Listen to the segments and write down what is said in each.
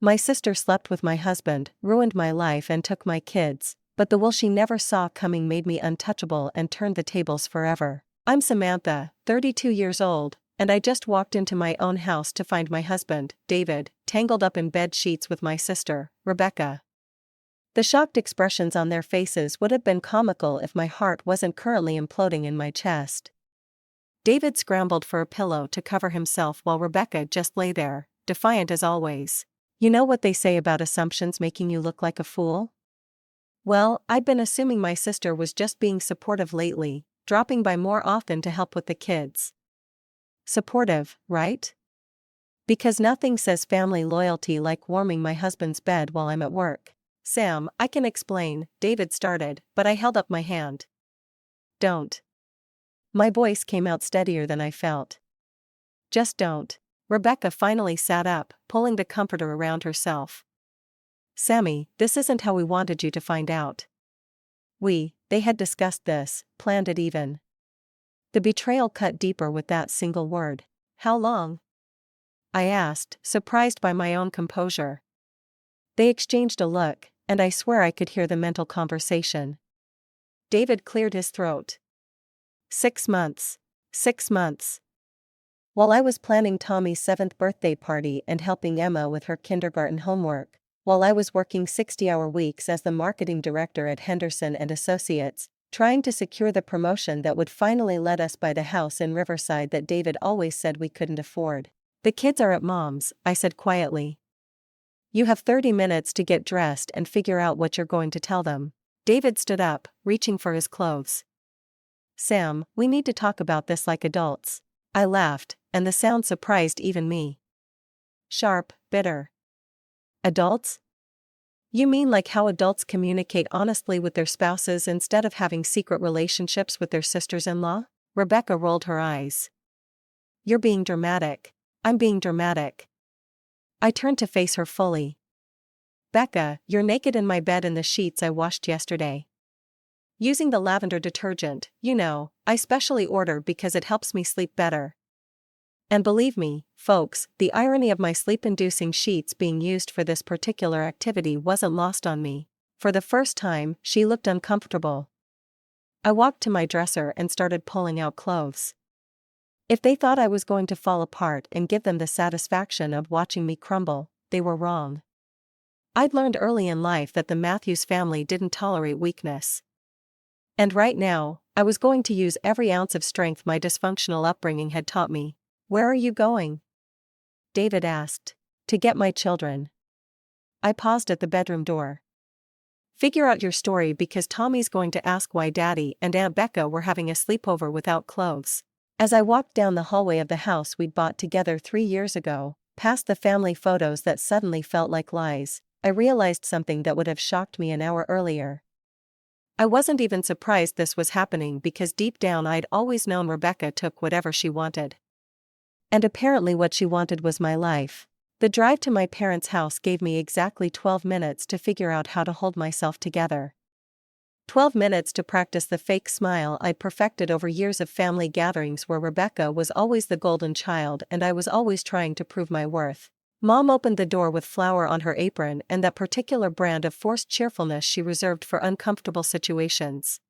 My sister slept with my husband, ruined my life and took my kids, but the will she never saw coming made me untouchable and turned the tables forever. I'm Samantha, 32 years old, and I just walked into my own house to find my husband, David, tangled up in bed sheets with my sister, Rebecca. The shocked expressions on their faces would have been comical if my heart wasn't currently imploding in my chest. David scrambled for a pillow to cover himself while Rebecca just lay there, defiant as always. You know what they say about assumptions making you look like a fool? Well, I'd been assuming my sister was just being supportive lately, dropping by more often to help with the kids. Supportive, right? Because nothing says family loyalty like warming my husband's bed while I'm at work. Sam, I can explain, David started, but I held up my hand. Don't. My voice came out steadier than I felt. Just don't. Rebecca finally sat up, pulling the comforter around herself. Sammy, this isn't how we wanted you to find out. They had discussed this, planned it even. The betrayal cut deeper with that single word. How long? I asked, surprised by my own composure. They exchanged a look, and I swear I could hear the mental conversation. David cleared his throat. 6 months. 6 months. While I was planning Tommy's 7th birthday party and helping Emma with her kindergarten homework, while I was working 60-hour weeks as the marketing director at Henderson and Associates, trying to secure the promotion that would finally let us buy the house in Riverside that David always said we couldn't afford. The kids are at Mom's, I said quietly. You have 30 minutes to get dressed and figure out what you're going to tell them. David stood up, reaching for his clothes. Sam, we need to talk about this like adults. I laughed, and the sound surprised even me. Sharp, bitter. Adults? You mean like how adults communicate honestly with their spouses instead of having secret relationships with their sisters-in-law? Rebecca rolled her eyes. You're being dramatic. I'm being dramatic. I turned to face her fully. Becca, you're naked in my bed in the sheets I washed yesterday. Using the lavender detergent, I specially order because it helps me sleep better. And believe me, folks, the irony of my sleep-inducing sheets being used for this particular activity wasn't lost on me. For the first time, she looked uncomfortable. I walked to my dresser and started pulling out clothes. If they thought I was going to fall apart and give them the satisfaction of watching me crumble, they were wrong. I'd learned early in life that the Matthews family didn't tolerate weakness. And right now, I was going to use every ounce of strength my dysfunctional upbringing had taught me. Where are you going? David asked. To get my children. I paused at the bedroom door. Figure out your story because Tommy's going to ask why Daddy and Aunt Becca were having a sleepover without clothes. As I walked down the hallway of the house we'd bought together 3 years ago, past the family photos that suddenly felt like lies, I realized something that would have shocked me an hour earlier. I wasn't even surprised this was happening because deep down I'd always known Rebecca took whatever she wanted. And apparently what she wanted was my life. The drive to my parents' house gave me exactly 12 minutes to figure out how to hold myself together. 12 minutes to practice the fake smile I'd perfected over years of family gatherings where Rebecca was always the golden child and I was always trying to prove my worth. Mom opened the door with flour on her apron and that particular brand of forced cheerfulness she reserved for uncomfortable situations.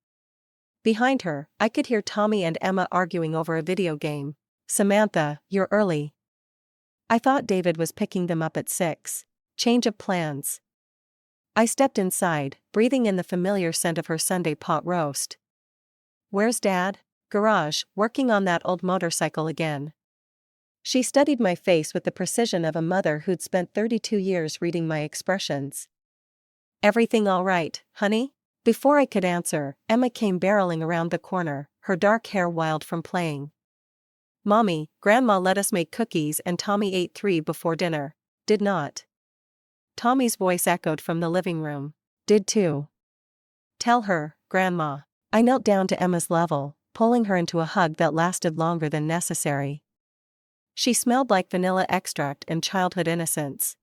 Behind her, I could hear Tommy and Emma arguing over a video game. Samantha, you're early. I thought David was picking them up at 6. Change of plans. I stepped inside, breathing in the familiar scent of her Sunday pot roast. Where's Dad? Garage, working on that old motorcycle again. She studied my face with the precision of a mother who'd spent 32 years reading my expressions. Everything all right, honey? Before I could answer, Emma came barreling around the corner, her dark hair wild from playing. Mommy, Grandma let us make cookies and Tommy ate 3 before dinner. Did not. Tommy's voice echoed from the living room. Did too. Tell her, Grandma. I knelt down to Emma's level, pulling her into a hug that lasted longer than necessary. She smelled like vanilla extract and childhood innocence.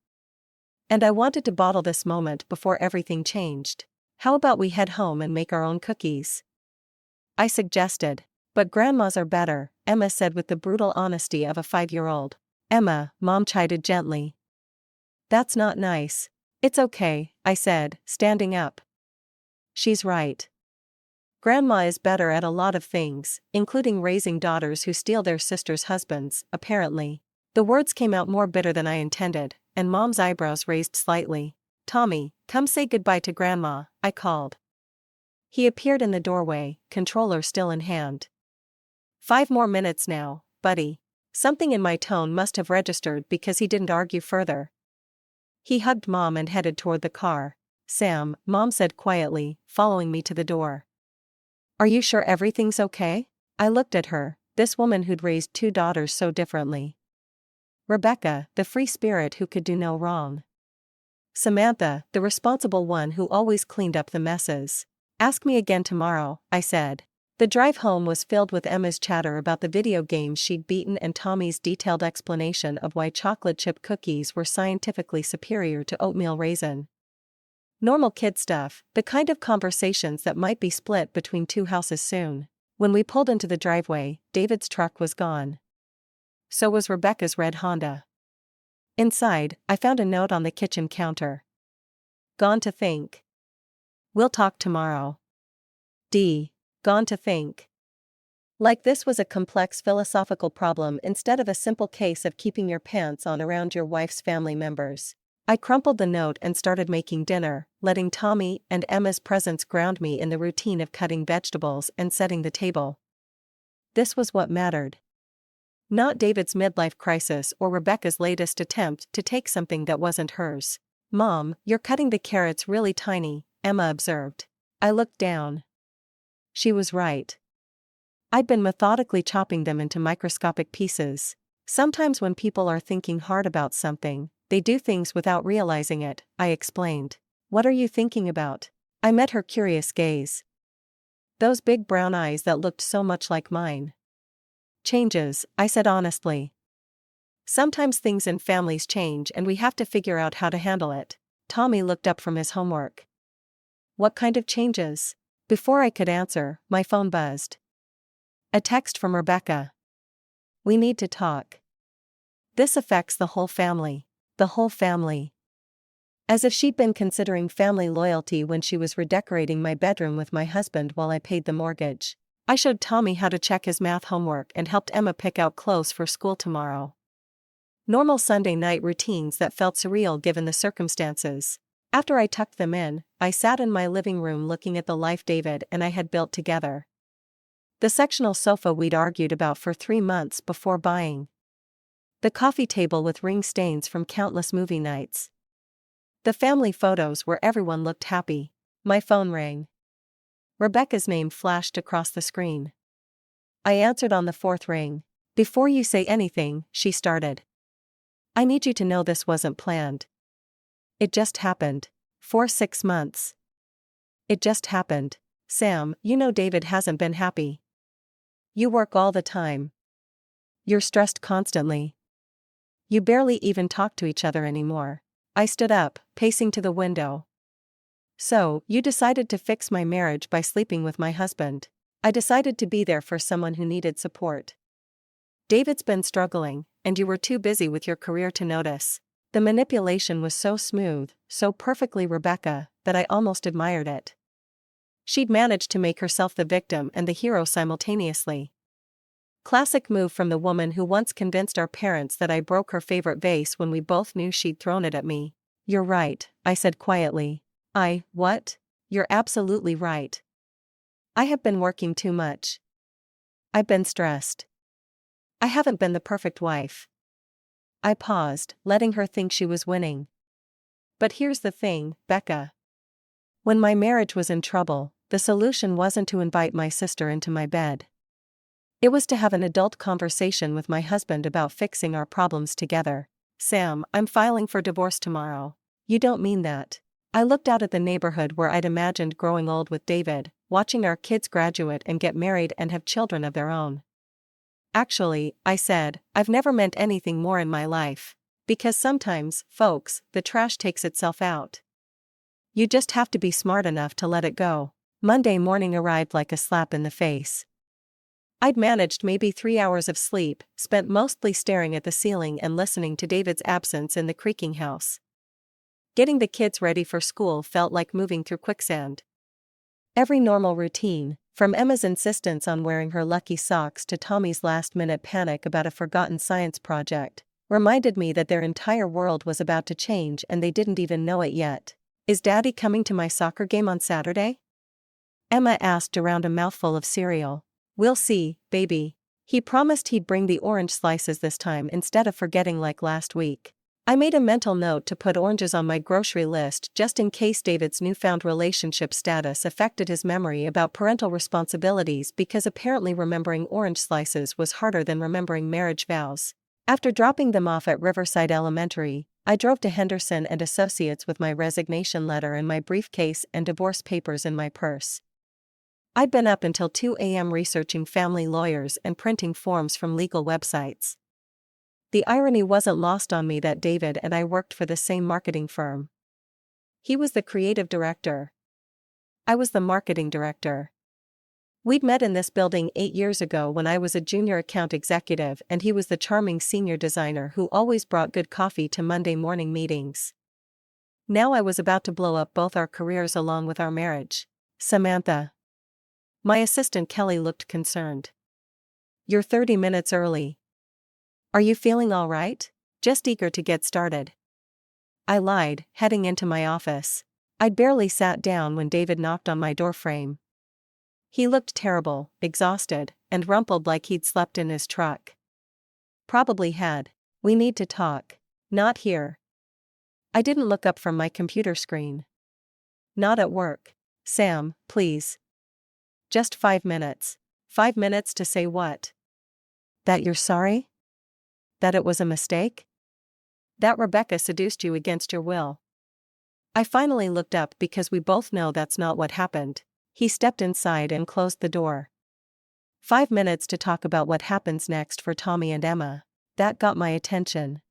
And I wanted to bottle this moment before everything changed. How about we head home and make our own cookies? I suggested. But grandmas are better, Emma said with the brutal honesty of a 5-year-old. Emma, Mom chided gently. That's not nice. It's okay, I said, standing up. She's right. Grandma is better at a lot of things, including raising daughters who steal their sisters' husbands, apparently. The words came out more bitter than I intended, and Mom's eyebrows raised slightly. Tommy, come say goodbye to Grandma, I called. He appeared in the doorway, controller still in hand. 5 more minutes now, buddy. Something in my tone must have registered because he didn't argue further. He hugged Mom and headed toward the car. Sam, Mom said quietly, following me to the door. Are you sure everything's okay? I looked at her, this woman who'd raised 2 daughters so differently. Rebecca, the free spirit who could do no wrong. Samantha, the responsible one who always cleaned up the messes. Ask me again tomorrow, I said. The drive home was filled with Emma's chatter about the video games she'd beaten and Tommy's detailed explanation of why chocolate chip cookies were scientifically superior to oatmeal raisin. Normal kid stuff, the kind of conversations that might be split between 2 houses soon. When we pulled into the driveway, David's truck was gone. So was Rebecca's red Honda. Inside, I found a note on the kitchen counter. Gone to think. We'll talk tomorrow. D. Gone to think. Like this was a complex philosophical problem instead of a simple case of keeping your pants on around your wife's family members. I crumpled the note and started making dinner, letting Tommy and Emma's presence ground me in the routine of cutting vegetables and setting the table. This was what mattered. Not David's midlife crisis or Rebecca's latest attempt to take something that wasn't hers. Mom, you're cutting the carrots really tiny, Emma observed. I looked down. She was right. I'd been methodically chopping them into microscopic pieces. Sometimes when people are thinking hard about something, they do things without realizing it, I explained. What are you thinking about? I met her curious gaze. Those big brown eyes that looked so much like mine. Changes, I said honestly. Sometimes things in families change and we have to figure out how to handle it. Tommy looked up from his homework. What kind of changes? Before I could answer, my phone buzzed. A text from Rebecca. We need to talk. This affects the whole family. The whole family. As if she'd been considering family loyalty when she was redecorating my bedroom with my husband while I paid the mortgage. I showed Tommy how to check his math homework and helped Emma pick out clothes for school tomorrow. Normal Sunday night routines that felt surreal given the circumstances. After I tucked them in, I sat in my living room looking at the life David and I had built together. The sectional sofa we'd argued about for 3 months before buying. The coffee table with ring stains from countless movie nights. The family photos where everyone looked happy. My phone rang. Rebecca's name flashed across the screen. I answered on the 4th ring. Before you say anything, she started. I need you to know this wasn't planned. It just happened. For 6 months. It just happened. Sam, you know David hasn't been happy. You work all the time. You're stressed constantly. You barely even talk to each other anymore. I stood up, pacing to the window. So, you decided to fix my marriage by sleeping with my husband. I decided to be there for someone who needed support. David's been struggling, and you were too busy with your career to notice. The manipulation was so smooth, so perfectly Rebecca, that I almost admired it. She'd managed to make herself the victim and the hero simultaneously. Classic move from the woman who once convinced our parents that I broke her favorite vase when we both knew she'd thrown it at me. You're right, I said quietly. What? You're absolutely right. I have been working too much. I've been stressed. I haven't been the perfect wife. I paused, letting her think she was winning. But here's the thing, Becca. When my marriage was in trouble, the solution wasn't to invite my sister into my bed. It was to have an adult conversation with my husband about fixing our problems together. Sam, I'm filing for divorce tomorrow. You don't mean that. I looked out at the neighborhood where I'd imagined growing old with David, watching our kids graduate and get married and have children of their own. Actually, I said, I've never meant anything more in my life. Because sometimes, folks, the trash takes itself out. You just have to be smart enough to let it go. Monday morning arrived like a slap in the face. I'd managed maybe 3 hours of sleep, spent mostly staring at the ceiling and listening to David's absence in the creaking house. Getting the kids ready for school felt like moving through quicksand. Every normal routine, from Emma's insistence on wearing her lucky socks to Tommy's last-minute panic about a forgotten science project, reminded me that their entire world was about to change and they didn't even know it yet. "Is Daddy coming to my soccer game on Saturday?" Emma asked around a mouthful of cereal. "We'll see, baby. He promised he'd bring the orange slices this time instead of forgetting like last week." I made a mental note to put oranges on my grocery list just in case David's newfound relationship status affected his memory about parental responsibilities, because apparently remembering orange slices was harder than remembering marriage vows. After dropping them off at Riverside Elementary, I drove to Henderson and Associates with my resignation letter in my briefcase and divorce papers in my purse. I'd been up until 2 a.m. researching family lawyers and printing forms from legal websites. The irony wasn't lost on me that David and I worked for the same marketing firm. He was the creative director. I was the marketing director. We'd met in this building 8 years ago when I was a junior account executive and he was the charming senior designer who always brought good coffee to Monday morning meetings. Now I was about to blow up both our careers along with our marriage. "Samantha." My assistant Kelly looked concerned. "You're 30 minutes early. Are you feeling all right?" "Just eager to get started," I lied, heading into my office. I'd barely sat down when David knocked on my doorframe. He looked terrible, exhausted, and rumpled like he'd slept in his truck. Probably had. "We need to talk." "Not here." I didn't look up from my computer screen. "Not at work." "Sam, please. Just 5 minutes. 5 minutes to say what? That you're sorry? That it was a mistake? That Rebecca seduced you against your will?" I finally looked up because we both know that's not what happened. He stepped inside and closed the door. 5 minutes to talk about what happens next for Tommy and Emma. That got my attention.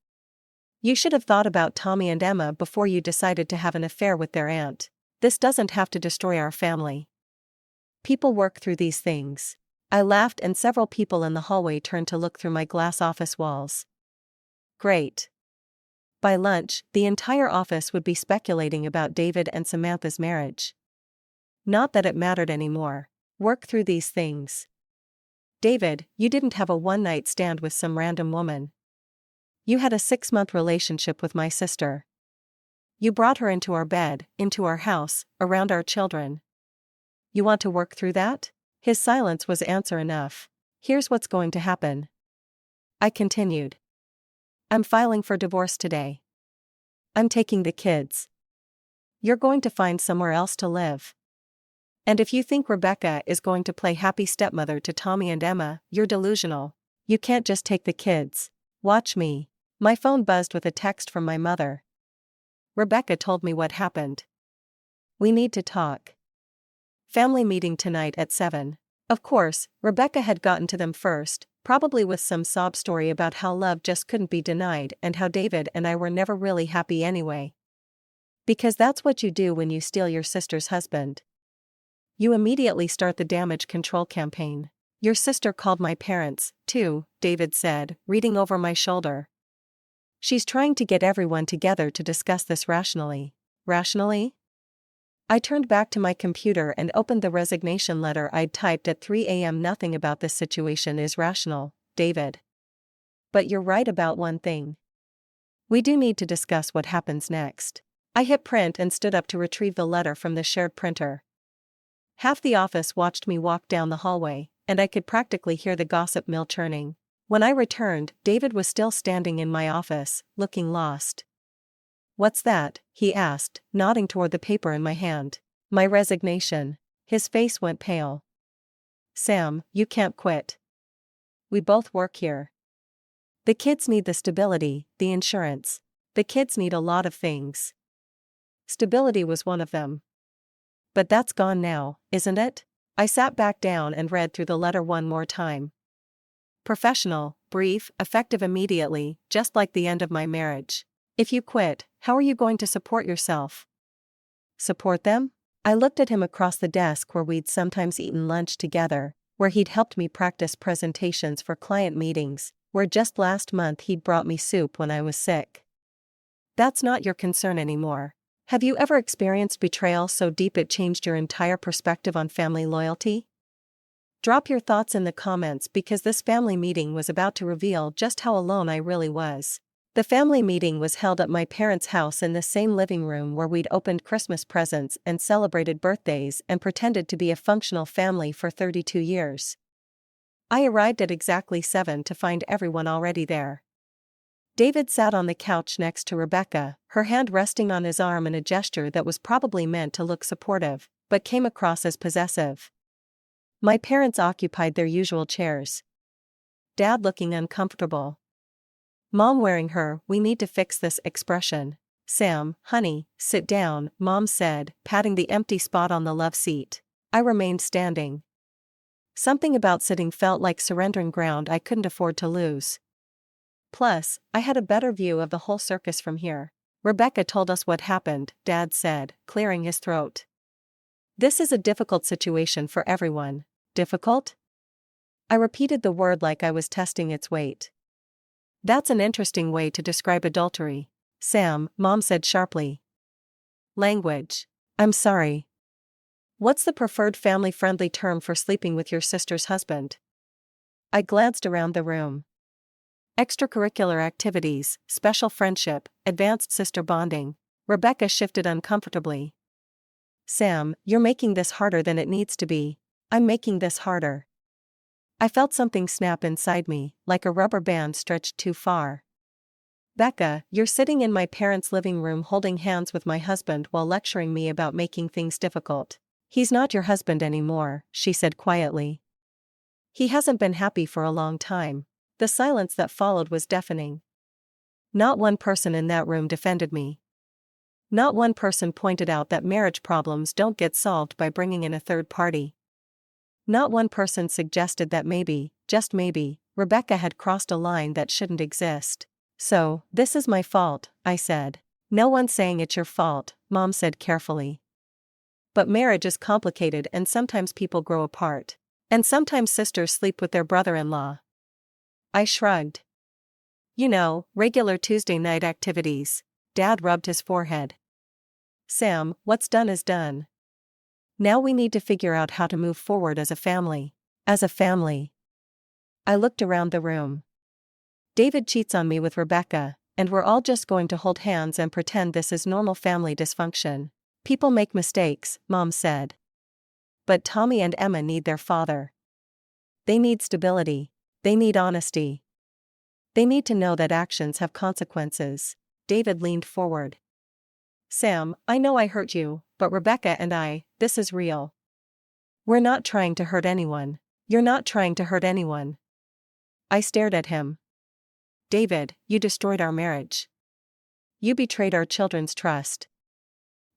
"You should have thought about Tommy and Emma before you decided to have an affair with their aunt. This doesn't have to destroy our family. People work through these things." I laughed and several people in the hallway turned to look through my glass office walls. Great. By lunch, the entire office would be speculating about David and Samantha's marriage. Not that it mattered anymore. Work through these things. "David, you didn't have a one-night stand with some random woman. You had a 6-month relationship with my sister. You brought her into our bed, into our house, around our children. You want to work through that?" His silence was answer enough. "Here's what's going to happen," I continued. "I'm filing for divorce today. I'm taking the kids. You're going to find somewhere else to live. And if you think Rebecca is going to play happy stepmother to Tommy and Emma, you're delusional. You can't just take the kids. Watch me." My phone buzzed with a text from my mother. "Rebecca told me what happened. We need to talk. Family meeting tonight at 7. Of course, Rebecca had gotten to them first, probably with some sob story about how love just couldn't be denied and how David and I were never really happy anyway. Because that's what you do when you steal your sister's husband. You immediately start the damage control campaign. "Your sister called my parents, too," David said, reading over my shoulder. "She's trying to get everyone together to discuss this rationally." Rationally? I turned back to my computer and opened the resignation letter I'd typed at 3 a.m. "Nothing about this situation is rational, David. But you're right about one thing. We do need to discuss what happens next." I hit print and stood up to retrieve the letter from the shared printer. Half the office watched me walk down the hallway, and I could practically hear the gossip mill churning. When I returned, David was still standing in my office, looking lost. "What's that?" he asked, nodding toward the paper in my hand. "My resignation." His face went pale. "Sam, you can't quit. We both work here. The kids need the stability, the insurance. The kids need a lot of things. Stability was one of them. But that's gone now, isn't it?" I sat back down and read through the letter one more time. Professional, brief, effective immediately, just like the end of my marriage. "If you quit, how are you going to support yourself?" "Support them?" I looked at him across the desk where we'd sometimes eaten lunch together, where he'd helped me practice presentations for client meetings, where just last month he'd brought me soup when I was sick. That's not your concern anymore. Have you ever experienced betrayal so deep it changed your entire perspective on family loyalty? Drop your thoughts in the comments because this family meeting was about to reveal just how alone I really was. The family meeting was held at my parents' house in the same living room where we'd opened Christmas presents and celebrated birthdays and pretended to be a functional family for 32 years. I arrived at exactly 7 to find everyone already there. David sat on the couch next to Rebecca, her hand resting on his arm in a gesture that was probably meant to look supportive, but came across as possessive. My parents occupied their usual chairs. Dad looking uncomfortable. Mom wearing her "we need to fix this" expression. Sam, honey, sit down, Mom said, patting the empty spot on the love seat. I remained standing. Something about sitting felt like surrendering ground I couldn't afford to lose. Plus, I had a better view of the whole circus from here. Rebecca told us what happened, Dad said, clearing his throat. This is a difficult situation for everyone. Difficult? I repeated the word like I was testing its weight. That's an interesting way to describe adultery. Sam, Mom said sharply. Language. I'm sorry. What's the preferred family-friendly term for sleeping with your sister's husband? I glanced around the room. Extracurricular activities, special friendship, advanced sister bonding. Rebecca shifted uncomfortably. Sam, you're making this harder than it needs to be. I'm making this harder. I felt something snap inside me, like a rubber band stretched too far. Becca, you're sitting in my parents' living room holding hands with my husband while lecturing me about making things difficult. He's not your husband anymore, she said quietly. He hasn't been happy for a long time. The silence that followed was deafening. Not one person in that room defended me. Not one person pointed out that marriage problems don't get solved by bringing in a third party. Not one person suggested that maybe, just maybe, Rebecca had crossed a line that shouldn't exist. So, this is my fault, I said. No one's saying it's your fault, Mom said carefully. But marriage is complicated and sometimes people grow apart. And sometimes sisters sleep with their brother-in-law. I shrugged. You know, regular Tuesday night activities. Dad rubbed his forehead. Sam, what's done is done. Now we need to figure out how to move forward as a family. As a family. I looked around the room. David cheats on me with Rebecca, and we're all just going to hold hands and pretend this is normal family dysfunction. People make mistakes, Mom said. But Tommy and Emma need their father. They need stability. They need honesty. They need to know that actions have consequences. David leaned forward. Sam, I know I hurt you, but Rebecca and this is real. We're not trying to hurt anyone. You're not trying to hurt anyone. I stared at him. David, you destroyed our marriage. You betrayed our children's trust.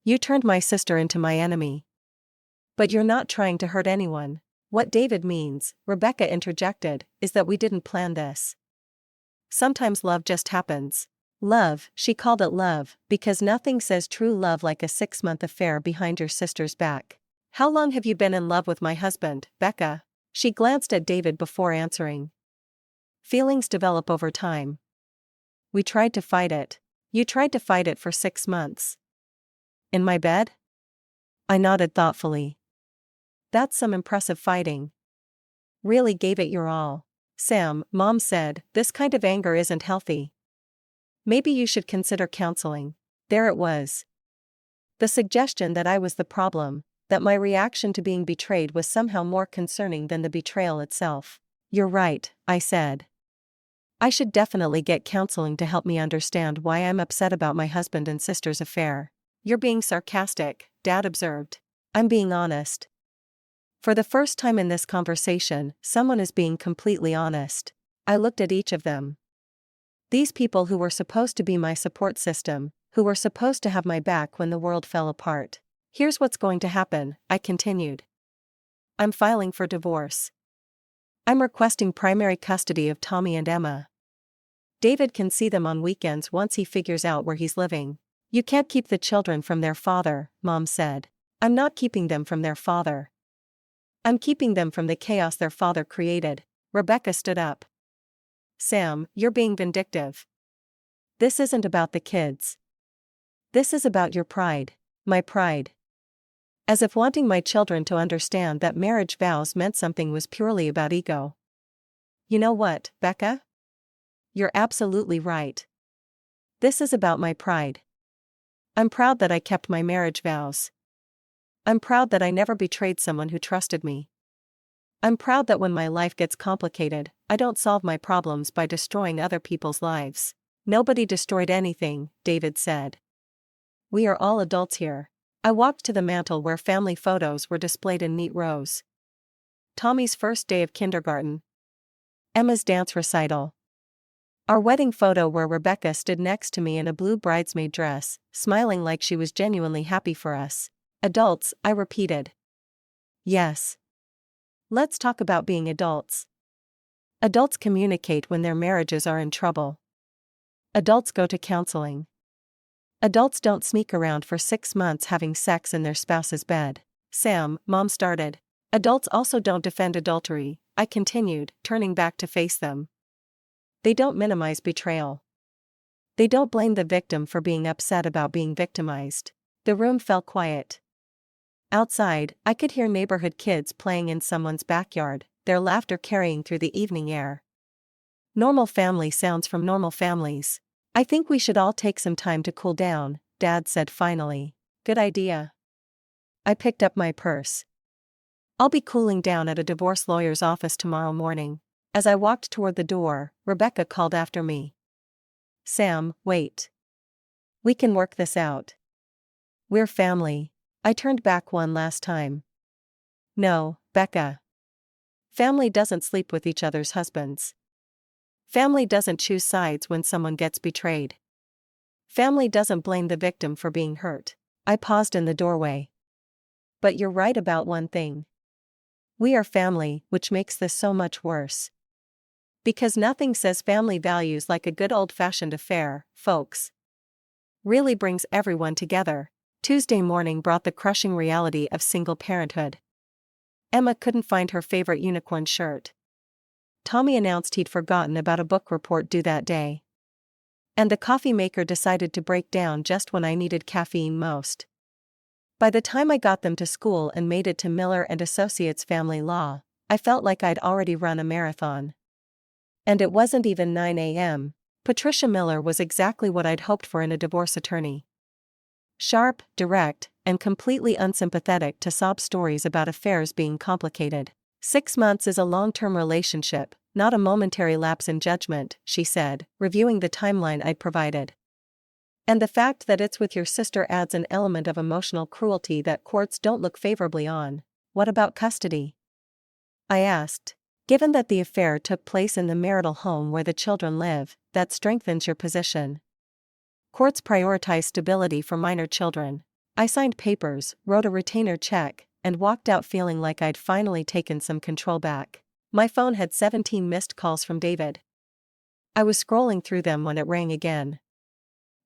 You turned my sister into my enemy. But you're not trying to hurt anyone. What David means, Rebecca interjected, is that we didn't plan this. Sometimes love just happens. Love, she called it love, because nothing says true love like a 6-month affair behind your sister's back. How long have you been in love with my husband, Becca? She glanced at David before answering. Feelings develop over time. We tried to fight it. You tried to fight it for 6 months. In my bed? I nodded thoughtfully. That's some impressive fighting. Really gave it your all. Sam, Mom said, this kind of anger isn't healthy. Maybe you should consider counseling. There it was. The suggestion that I was the problem, that my reaction to being betrayed was somehow more concerning than the betrayal itself. You're right, I said. I should definitely get counseling to help me understand why I'm upset about my husband and sister's affair. You're being sarcastic, Dad observed. I'm being honest. For the first time in this conversation, someone is being completely honest. I looked at each of them. These people who were supposed to be my support system, who were supposed to have my back when the world fell apart. Here's what's going to happen, I continued. I'm filing for divorce. I'm requesting primary custody of Tommy and Emma. David can see them on weekends once he figures out where he's living. You can't keep the children from their father, Mom said. I'm not keeping them from their father. I'm keeping them from the chaos their father created. Rebecca stood up. Sam, you're being vindictive. This isn't about the kids. This is about your pride. My pride. As if wanting my children to understand that marriage vows meant something was purely about ego. You know what, Becca? You're absolutely right. This is about my pride. I'm proud that I kept my marriage vows. I'm proud that I never betrayed someone who trusted me. I'm proud that when my life gets complicated, I don't solve my problems by destroying other people's lives. Nobody destroyed anything, David said. We are all adults here. I walked to the mantel where family photos were displayed in neat rows. Tommy's first day of kindergarten. Emma's dance recital. Our wedding photo where Rebecca stood next to me in a blue bridesmaid dress, smiling like she was genuinely happy for us. Adults, I repeated. Yes. Let's talk about being adults. Adults communicate when their marriages are in trouble. Adults go to counseling. Adults don't sneak around for 6 months having sex in their spouse's bed. Sam, Mom started. Adults also don't defend adultery, I continued, turning back to face them. They don't minimize betrayal. They don't blame the victim for being upset about being victimized. The room fell quiet. Outside, I could hear neighborhood kids playing in someone's backyard, their laughter carrying through the evening air. Normal family sounds from normal families. I think we should all take some time to cool down, Dad said finally. Good idea. I picked up my purse. I'll be cooling down at a divorce lawyer's office tomorrow morning. As I walked toward the door, Rebecca called after me. Sam, wait. We can work this out. We're family. I turned back one last time. No, Becca. Family doesn't sleep with each other's husbands. Family doesn't choose sides when someone gets betrayed. Family doesn't blame the victim for being hurt. I paused in the doorway. But you're right about one thing. We are family, which makes this so much worse. Because nothing says family values like a good old-fashioned affair, folks. Really brings everyone together. Tuesday morning brought the crushing reality of single parenthood. Emma couldn't find her favorite unicorn shirt. Tommy announced he'd forgotten about a book report due that day. And the coffee maker decided to break down just when I needed caffeine most. By the time I got them to school and made it to Miller and Associates Family Law, I felt like I'd already run a marathon. And it wasn't even 9 a.m. Patricia Miller was exactly what I'd hoped for in a divorce attorney. Sharp, direct, and completely unsympathetic to sob stories about affairs being complicated. 6 months is a long-term relationship, not a momentary lapse in judgment, she said, reviewing the timeline I'd provided. And the fact that it's with your sister adds an element of emotional cruelty that courts don't look favorably on. What about custody? I asked. Given that the affair took place in the marital home where the children live, that strengthens your position. Courts prioritize stability for minor children. I signed papers, wrote a retainer check, and walked out feeling like I'd finally taken some control back. My phone had 17 missed calls from David. I was scrolling through them when it rang again.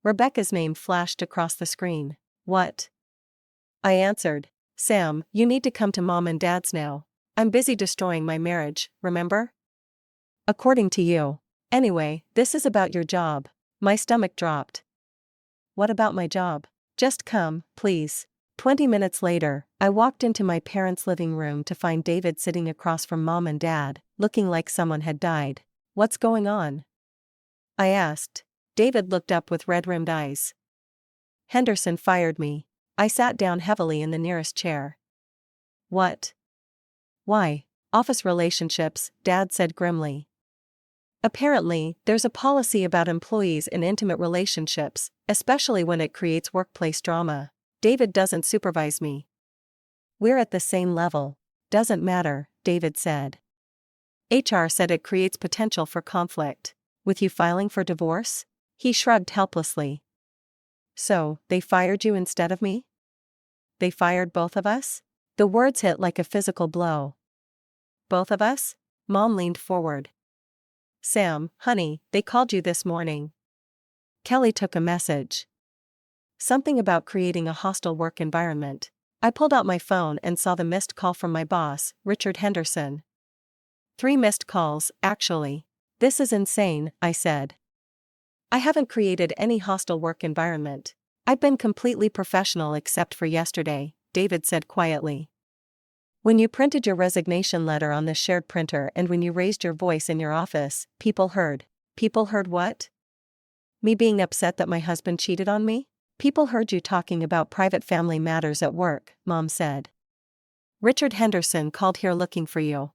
Rebecca's name flashed across the screen. What? I answered. Sam, you need to come to Mom and Dad's now. I'm busy destroying my marriage, remember? According to you. Anyway, this is about your job. My stomach dropped. What about my job? Just come, please. 20 minutes later, I walked into my parents' living room to find David sitting across from Mom and Dad, looking like someone had died. What's going on? I asked. David looked up with red-rimmed eyes. Henderson fired me. I sat down heavily in the nearest chair. What? Why? Office relationships, Dad said grimly. Apparently, there's a policy about employees in intimate relationships, especially when it creates workplace drama. David doesn't supervise me. We're at the same level. Doesn't matter, David said. HR said it creates potential for conflict. With you filing for divorce? He shrugged helplessly. So, they fired you instead of me? They fired both of us? The words hit like a physical blow. Both of us? Mom leaned forward. Sam, honey, they called you this morning. Kelly took a message. Something about creating a hostile work environment. I pulled out my phone and saw the missed call from my boss, Richard Henderson. 3 missed calls, actually. This is insane, I said. I haven't created any hostile work environment. I've been completely professional except for yesterday, David said quietly. When you printed your resignation letter on the shared printer and when you raised your voice in your office, people heard. People heard what? Me being upset that my husband cheated on me? People heard you talking about private family matters at work, Mom said. Richard Henderson called here looking for you.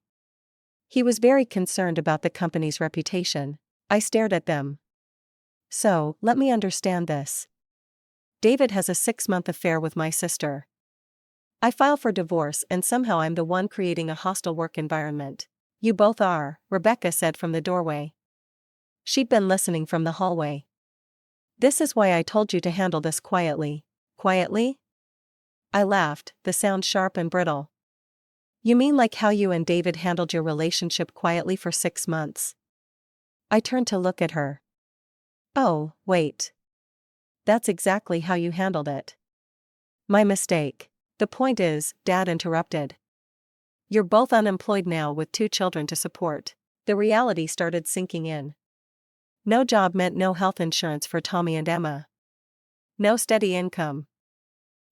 He was very concerned about the company's reputation. I stared at them. So, let me understand this. David has a 6-month affair with my sister. I file for divorce and somehow I'm the one creating a hostile work environment. You both are, Rebecca said from the doorway. She'd been listening from the hallway. This is why I told you to handle this quietly. Quietly? I laughed, the sound sharp and brittle. You mean like how you and David handled your relationship quietly for 6 months? I turned to look at her. Oh, wait. That's exactly how you handled it. My mistake. The point is, Dad interrupted. You're both unemployed now with 2 children to support. The reality started sinking in. No job meant no health insurance for Tommy and Emma. No steady income.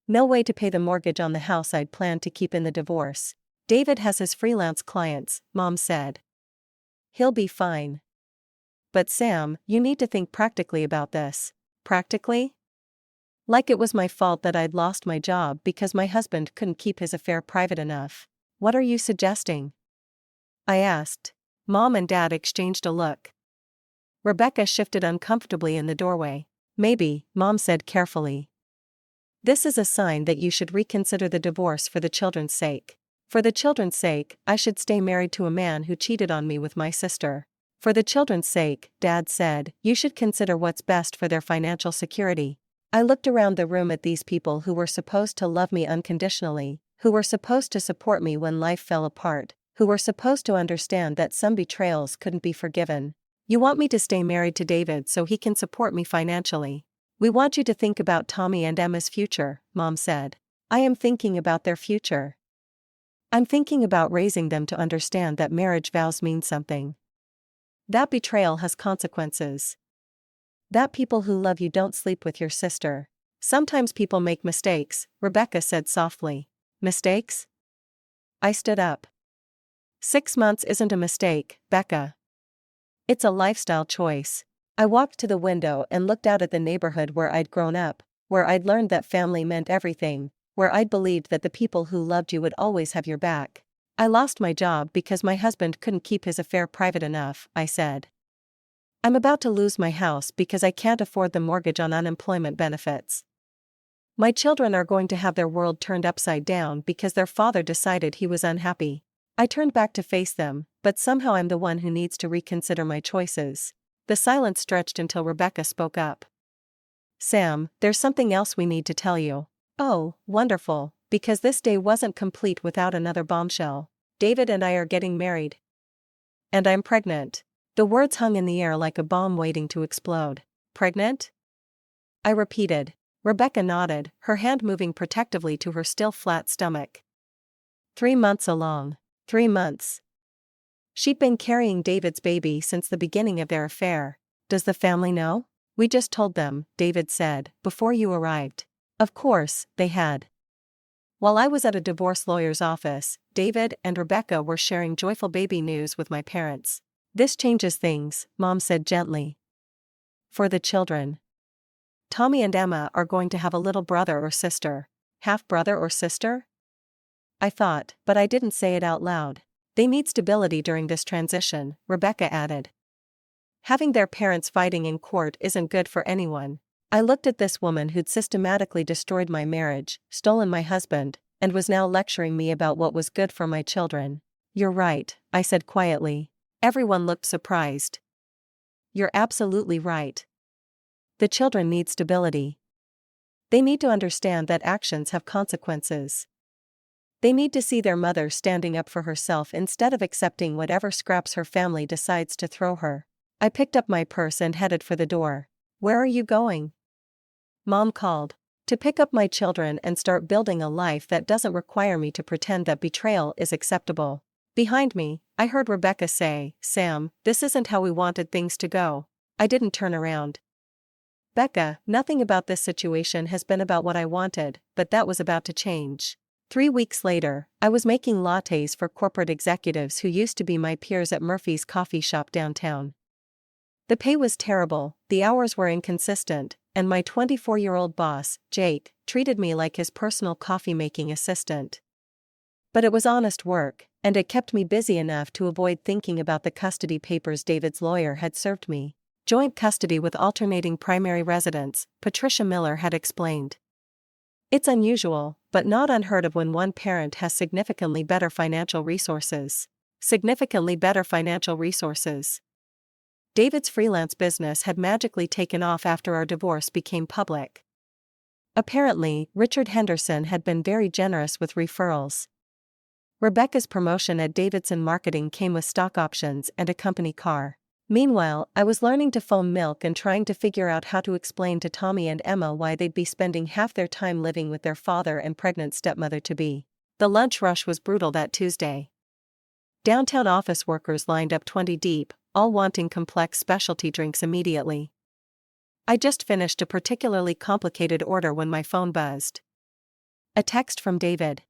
No way to pay the mortgage on the house I'd planned to keep in the divorce. David has his freelance clients, Mom said. He'll be fine. But Sam, you need to think practically about this. Practically? Like it was my fault that I'd lost my job because my husband couldn't keep his affair private enough. What are you suggesting? I asked. Mom and Dad exchanged a look. Rebecca shifted uncomfortably in the doorway. Maybe, Mom said carefully. This is a sign that you should reconsider the divorce for the children's sake. For the children's sake, I should stay married to a man who cheated on me with my sister. For the children's sake, Dad said, you should consider what's best for their financial security. I looked around the room at these people who were supposed to love me unconditionally, who were supposed to support me when life fell apart, who were supposed to understand that some betrayals couldn't be forgiven. You want me to stay married to David so he can support me financially. We want you to think about Tommy and Emma's future, Mom said. I am thinking about their future. I'm thinking about raising them to understand that marriage vows mean something. That betrayal has consequences. That people who love you don't sleep with your sister. Sometimes people make mistakes, Rebecca said softly. Mistakes? I stood up. 6 months isn't a mistake, Becca. It's a lifestyle choice. I walked to the window and looked out at the neighborhood where I'd grown up, where I'd learned that family meant everything, where I'd believed that the people who loved you would always have your back. I lost my job because my husband couldn't keep his affair private enough, I said. I'm about to lose my house because I can't afford the mortgage on unemployment benefits. My children are going to have their world turned upside down because their father decided he was unhappy. I turned back to face them, but somehow I'm the one who needs to reconsider my choices. The silence stretched until Rebecca spoke up. Sam, there's something else we need to tell you. Oh, wonderful, because this day wasn't complete without another bombshell. David and I are getting married. And I'm pregnant. The words hung in the air like a bomb waiting to explode. Pregnant? I repeated. Rebecca nodded, her hand moving protectively to her still flat stomach. 3 months along. 3 months. She'd been carrying David's baby since the beginning of their affair. Does the family know? We just told them, David said, before you arrived. Of course, they had. While I was at a divorce lawyer's office, David and Rebecca were sharing joyful baby news with my parents. This changes things, Mom said gently. For the children. Tommy and Emma are going to have a little brother or sister. Half-brother or sister? I thought, but I didn't say it out loud. They need stability during this transition, Rebecca added. Having their parents fighting in court isn't good for anyone. I looked at this woman who'd systematically destroyed my marriage, stolen my husband, and was now lecturing me about what was good for my children. You're right, I said quietly. Everyone looked surprised. You're absolutely right. The children need stability. They need to understand that actions have consequences. They need to see their mother standing up for herself instead of accepting whatever scraps her family decides to throw her. I picked up my purse and headed for the door. Where are you going? Mom called. To pick up my children and start building a life that doesn't require me to pretend that betrayal is acceptable. Behind me, I heard Rebecca say, Sam, this isn't how we wanted things to go. I didn't turn around. Becca, nothing about this situation has been about what I wanted, but that was about to change. 3 weeks later, I was making lattes for corporate executives who used to be my peers at Murphy's coffee shop downtown. The pay was terrible, the hours were inconsistent, and my 24-year-old boss, Jake, treated me like his personal coffee-making assistant. But it was honest work, and it kept me busy enough to avoid thinking about the custody papers David's lawyer had served me. Joint custody with alternating primary residence, Patricia Miller had explained. It's unusual, but not unheard of when one parent has significantly better financial resources. Significantly better financial resources. David's freelance business had magically taken off after our divorce became public. Apparently, Richard Henderson had been very generous with referrals. Rebecca's promotion at Davidson Marketing came with stock options and a company car. Meanwhile, I was learning to foam milk and trying to figure out how to explain to Tommy and Emma why they'd be spending half their time living with their father and pregnant stepmother-to-be. The lunch rush was brutal that Tuesday. Downtown office workers lined up 20 deep, all wanting complex specialty drinks immediately. I just finished a particularly complicated order when my phone buzzed. A text from David.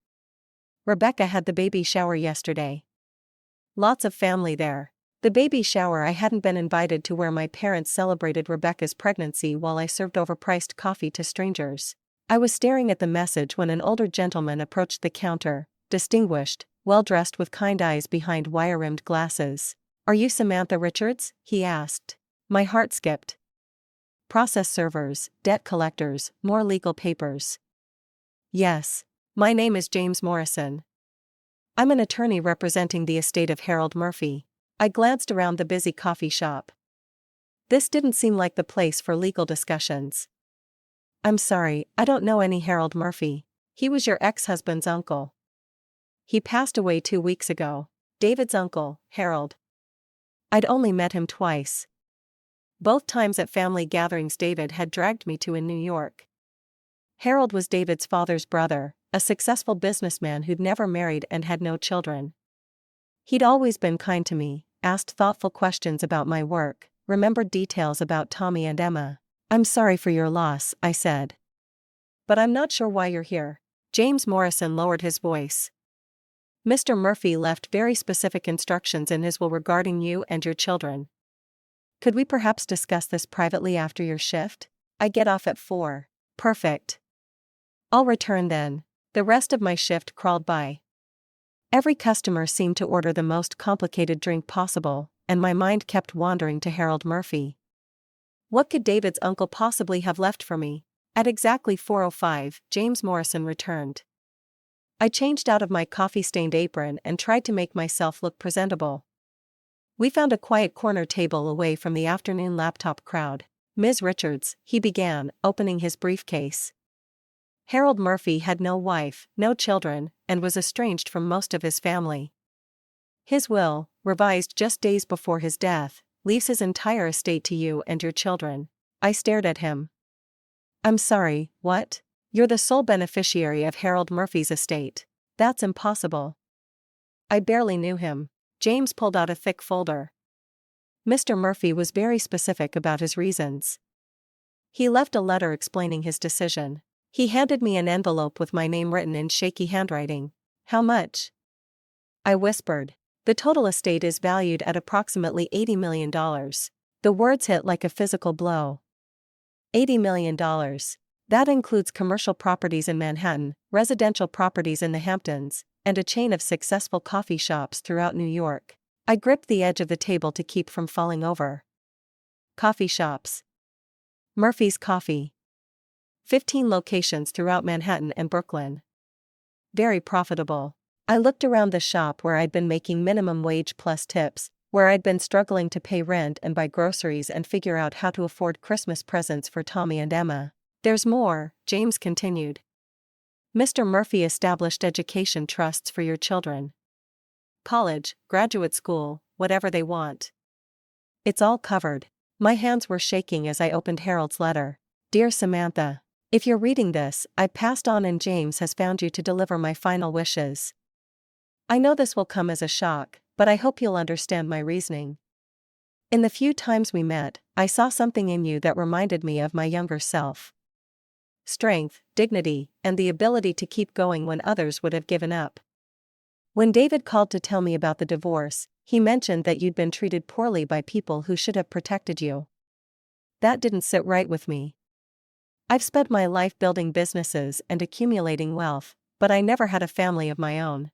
Rebecca had the baby shower yesterday. Lots of family there. The baby shower I hadn't been invited to, where my parents celebrated Rebecca's pregnancy while I served overpriced coffee to strangers. I was staring at the message when an older gentleman approached the counter, distinguished, well-dressed with kind eyes behind wire-rimmed glasses. "Are you Samantha Richards?" he asked. My heart skipped. Process servers, debt collectors, more legal papers. Yes. My name is James Morrison. I'm an attorney representing the estate of Harold Murphy. I glanced around the busy coffee shop. This didn't seem like the place for legal discussions. I'm sorry, I don't know any Harold Murphy. He was your ex-husband's uncle. He passed away 2 weeks ago. David's uncle, Harold. I'd only met him twice. Both times at family gatherings David had dragged me to in New York. Harold was David's father's brother, a successful businessman who'd never married and had no children. He'd always been kind to me, asked thoughtful questions about my work, remembered details about Tommy and Emma. I'm sorry for your loss, I said. But I'm not sure why you're here. James Morrison lowered his voice. Mr. Murphy left very specific instructions in his will regarding you and your children. Could we perhaps discuss this privately after your shift? I get off at 4. Perfect. I'll return then. The rest of my shift crawled by. Every customer seemed to order the most complicated drink possible, and my mind kept wandering to Harold Murphy. What could David's uncle possibly have left for me? At exactly 4:05, James Morrison returned. I changed out of my coffee-stained apron and tried to make myself look presentable. We found a quiet corner table away from the afternoon laptop crowd. Ms. Richards, he began, opening his briefcase. Harold Murphy had no wife, no children, and was estranged from most of his family. His will, revised just days before his death, leaves his entire estate to you and your children. I stared at him. I'm sorry, what? You're the sole beneficiary of Harold Murphy's estate. That's impossible. I barely knew him. James pulled out a thick folder. Mr. Murphy was very specific about his reasons. He left a letter explaining his decision. He handed me an envelope with my name written in shaky handwriting. How much? I whispered. The total estate is valued at approximately $80 million. The words hit like a physical blow. $80 million. That includes commercial properties in Manhattan, residential properties in the Hamptons, and a chain of successful coffee shops throughout New York. I gripped the edge of the table to keep from falling over. Coffee shops. Murphy's Coffee. 15 locations throughout Manhattan and Brooklyn. Very profitable. I looked around the shop where I'd been making minimum wage plus tips, where I'd been struggling to pay rent and buy groceries and figure out how to afford Christmas presents for Tommy and Emma. There's more, James continued. Mr. Murphy established education trusts for your children. College, graduate school, whatever they want. It's all covered. My hands were shaking as I opened Harold's letter. Dear Samantha, if you're reading this, I passed on and James has found you to deliver my final wishes. I know this will come as a shock, but I hope you'll understand my reasoning. In the few times we met, I saw something in you that reminded me of my younger self. Strength, dignity, and the ability to keep going when others would have given up. When David called to tell me about the divorce, he mentioned that you'd been treated poorly by people who should have protected you. That didn't sit right with me. I've spent my life building businesses and accumulating wealth, but I never had a family of my own.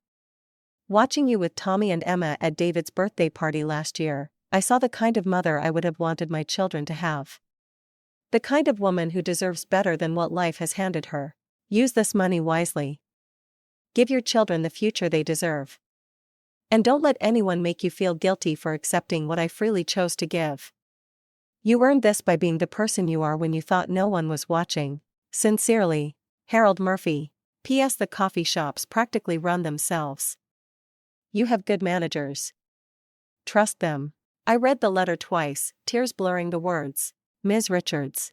Watching you with Tommy and Emma at David's birthday party last year, I saw the kind of mother I would have wanted my children to have. The kind of woman who deserves better than what life has handed her. Use this money wisely. Give your children the future they deserve. And don't let anyone make you feel guilty for accepting what I freely chose to give. You earned this by being the person you are when you thought no one was watching. Sincerely, Harold Murphy. P.S. The coffee shops practically run themselves. You have good managers. Trust them. I read the letter twice, tears blurring the words. Ms. Richards.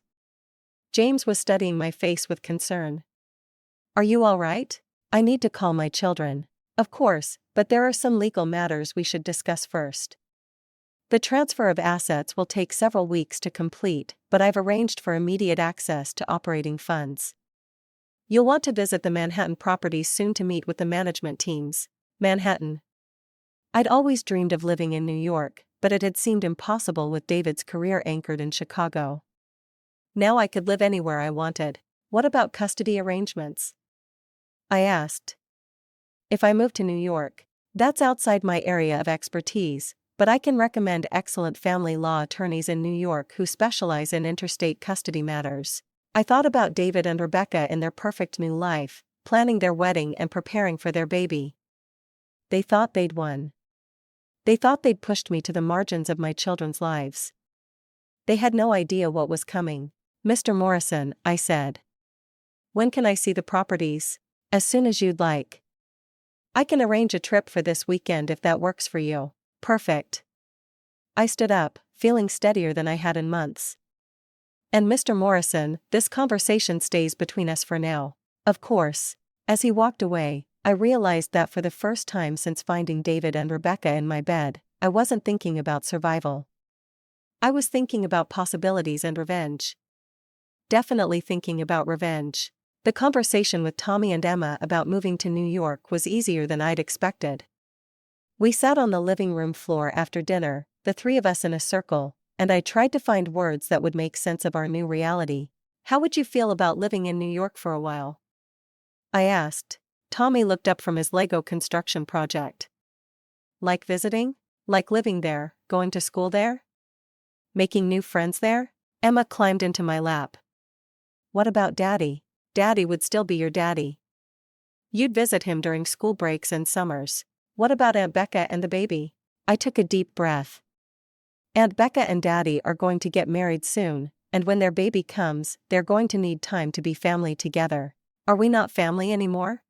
James was studying my face with concern. Are you all right? I need to call my children. Of course, but there are some legal matters we should discuss first. The transfer of assets will take several weeks to complete, but I've arranged for immediate access to operating funds. You'll want to visit the Manhattan properties soon to meet with the management teams. Manhattan. I'd always dreamed of living in New York, but it had seemed impossible with David's career anchored in Chicago. Now I could live anywhere I wanted. What about custody arrangements? I asked. If I move to New York, that's outside my area of expertise, but I can recommend excellent family law attorneys in New York who specialize in interstate custody matters. I thought about David and Rebecca in their perfect new life, planning their wedding and preparing for their baby. They thought they'd won. They thought they'd pushed me to the margins of my children's lives. They had no idea what was coming. Mr. Morrison, I said. When can I see the properties? As soon as you'd like. I can arrange a trip for this weekend if that works for you. Perfect. I stood up, feeling steadier than I had in months. And Mr. Morrison, this conversation stays between us for now. Of course. As he walked away, I realized that for the first time since finding David and Rebecca in my bed, I wasn't thinking about survival. I was thinking about possibilities and revenge. Definitely thinking about revenge. The conversation with Tommy and Emma about moving to New York was easier than I'd expected. We sat on the living room floor after dinner, the three of us in a circle, and I tried to find words that would make sense of our new reality. How would you feel about living in New York for a while? I asked. Tommy looked up from his Lego construction project. Like visiting? Like living there, going to school there? Making new friends there? Emma climbed into my lap. What about Daddy? Daddy would still be your daddy. You'd visit him during school breaks and summers. What about Aunt Becca and the baby? I took a deep breath. Aunt Becca and Daddy are going to get married soon, and when their baby comes, they're going to need time to be family together. Are we not family anymore?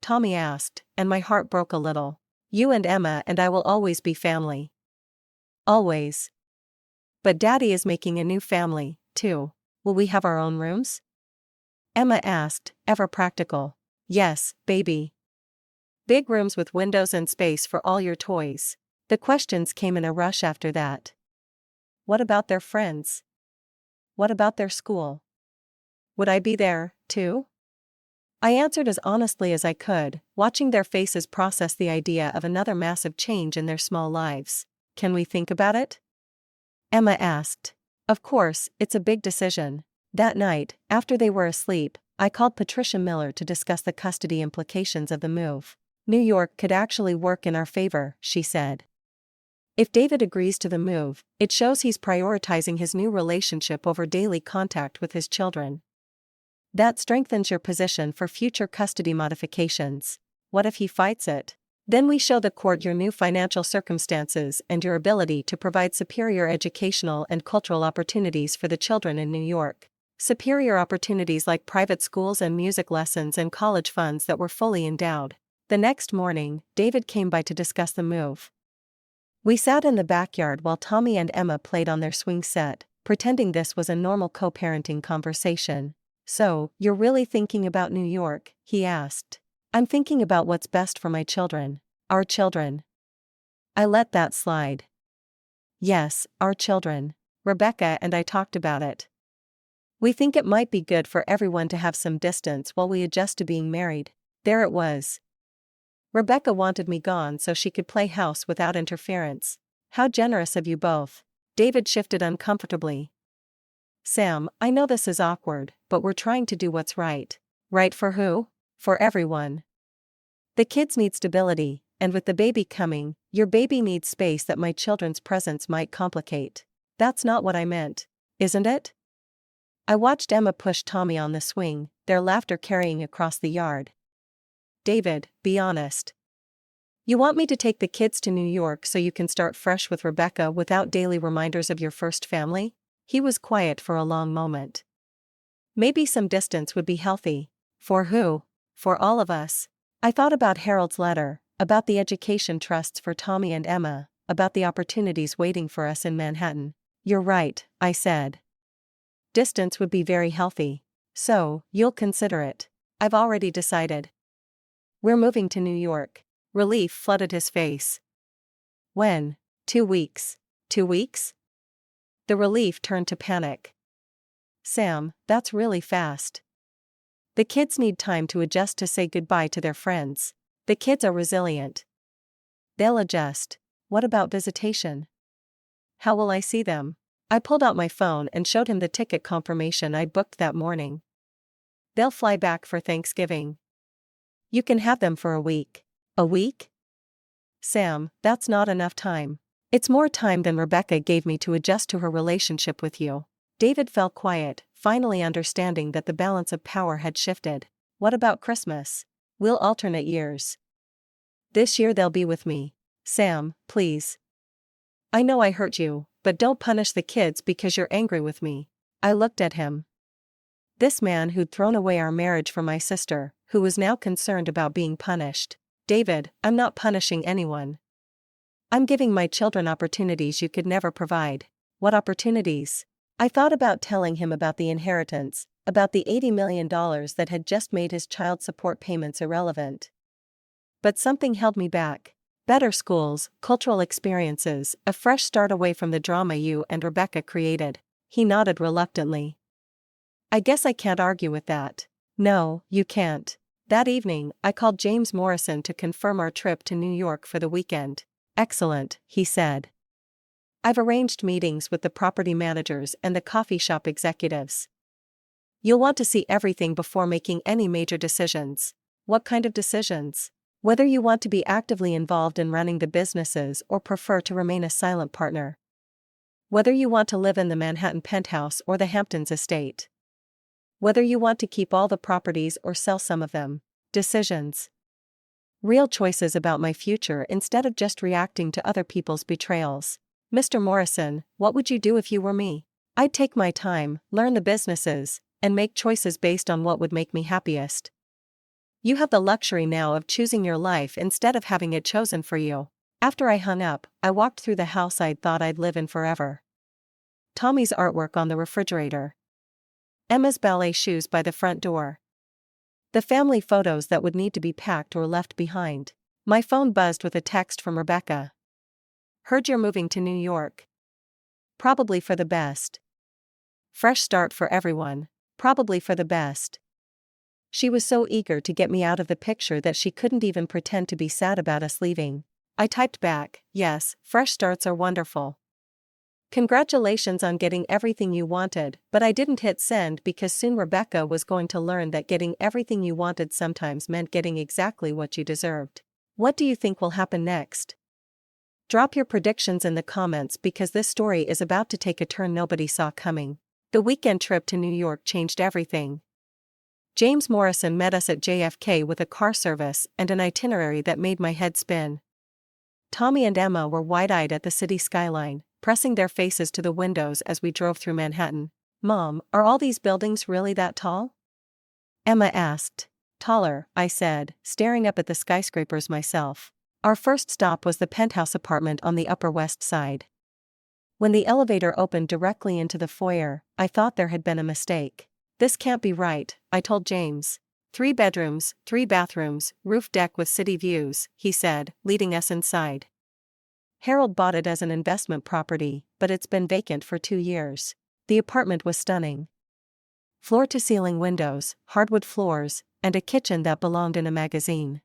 Tommy asked, and my heart broke a little. You and Emma and I will always be family. Always. But Daddy is making a new family, too. Will we have our own rooms? Emma asked, ever practical. Yes, baby. Big rooms with windows and space for all your toys. The questions came in a rush after that. What about their friends? What about their school? Would I be there, too? I answered as honestly as I could, watching their faces process the idea of another massive change in their small lives. Can we think about it? Emma asked. Of course, it's a big decision. That night, after they were asleep, I called Patricia Miller to discuss the custody implications of the move. New York could actually work in our favor, she said. If David agrees to the move, it shows he's prioritizing his new relationship over daily contact with his children. That strengthens your position for future custody modifications. What if he fights it? Then we show the court your new financial circumstances and your ability to provide superior educational and cultural opportunities for the children in New York. Superior opportunities like private schools and music lessons and college funds that were fully endowed. The next morning, David came by to discuss the move. We sat in the backyard while Tommy and Emma played on their swing set, pretending this was a normal co-parenting conversation. So, you're really thinking about New York? He asked. I'm thinking about what's best for my children. Our children. I let that slide. Yes, our children. Rebecca and I talked about it. We think it might be good for everyone to have some distance while we adjust to being married. There it was. Rebecca wanted me gone so she could play house without interference. How generous of you both. David shifted uncomfortably. Sam, I know this is awkward, but we're trying to do what's right. Right for who? For everyone. The kids need stability, and with the baby coming, your baby needs space that my children's presence might complicate. That's not what I meant, isn't it? I watched Emma push Tommy on the swing, their laughter carrying across the yard. David, be honest. You want me to take the kids to New York so you can start fresh with Rebecca without daily reminders of your first family? He was quiet for a long moment. Maybe some distance would be healthy. For who? For all of us. I thought about Harold's letter, about the education trusts for Tommy and Emma, about the opportunities waiting for us in Manhattan. You're right, I said. Distance would be very healthy. So, you'll consider it. I've already decided. We're moving to New York. Relief flooded his face. When? 2 weeks. 2 weeks? The relief turned to panic. Sam, that's really fast. The kids need time to adjust to say goodbye to their friends. The kids are resilient. They'll adjust. What about visitation? How will I see them? I pulled out my phone and showed him the ticket confirmation I'd booked that morning. They'll fly back for Thanksgiving. You can have them for a week. A week? Sam, that's not enough time. It's more time than Rebecca gave me to adjust to her relationship with you. David fell quiet, finally understanding that the balance of power had shifted. What about Christmas? We'll alternate years. This year they'll be with me. Sam, please. I know I hurt you, but don't punish the kids because you're angry with me. I looked at him. This man who'd thrown away our marriage for my sister, who was now concerned about being punished. David, I'm not punishing anyone. I'm giving my children opportunities you could never provide. What opportunities? I thought about telling him about the inheritance, about the $80 million that had just made his child support payments irrelevant. But something held me back. Better schools, cultural experiences, a fresh start away from the drama you and Rebecca created. He nodded reluctantly. I guess I can't argue with that. No, you can't. That evening, I called James Morrison to confirm our trip to New York for the weekend. Excellent, he said. I've arranged meetings with the property managers and the coffee shop executives. You'll want to see everything before making any major decisions. What kind of decisions? Whether you want to be actively involved in running the businesses or prefer to remain a silent partner. Whether you want to live in the Manhattan penthouse or the Hamptons estate. Whether you want to keep all the properties or sell some of them. Decisions. Real choices about my future instead of just reacting to other people's betrayals. Mr. Morrison, what would you do if you were me? I'd take my time, learn the businesses, and make choices based on what would make me happiest. You have the luxury now of choosing your life instead of having it chosen for you. After I hung up, I walked through the house I'd thought I'd live in forever. Tommy's artwork on the refrigerator. Emma's ballet shoes by the front door. The family photos that would need to be packed or left behind. My phone buzzed with a text from Rebecca. Heard you're moving to New York. Probably for the best. Fresh start for everyone. Probably for the best. She was so eager to get me out of the picture that she couldn't even pretend to be sad about us leaving. I typed back, yes, fresh starts are wonderful. Congratulations on getting everything you wanted, but I didn't hit send because soon Rebecca was going to learn that getting everything you wanted sometimes meant getting exactly what you deserved. What do you think will happen next? Drop your predictions in the comments because this story is about to take a turn nobody saw coming. The weekend trip to New York changed everything. James Morrison met us at JFK with a car service and an itinerary that made my head spin. Tommy and Emma were wide-eyed at the city skyline, pressing their faces to the windows as we drove through Manhattan. Mom, are all these buildings really that tall? Emma asked. Taller, I said, staring up at the skyscrapers myself. Our first stop was the penthouse apartment on the Upper West Side. When the elevator opened directly into the foyer, I thought there had been a mistake. This can't be right, I told James. 3 bedrooms, 3 bathrooms, roof deck with city views, he said, leading us inside. Harold bought it as an investment property, but it's been vacant for 2 years. The apartment was stunning. Floor-to-ceiling windows, hardwood floors, and a kitchen that belonged in a magazine.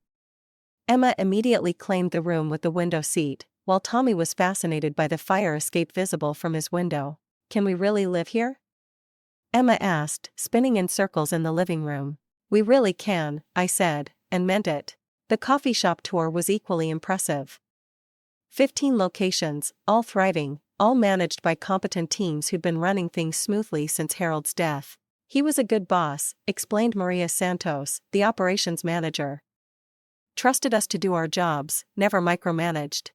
Emma immediately claimed the room with the window seat, while Tommy was fascinated by the fire escape visible from his window. "Can we really live here?" Emma asked, spinning in circles in the living room. "We really can," I said, and meant it. The coffee shop tour was equally impressive. 15 locations, all thriving, all managed by competent teams who'd been running things smoothly since Harold's death. "He was a good boss," explained Maria Santos, the operations manager. "Trusted us to do our jobs, never micromanaged."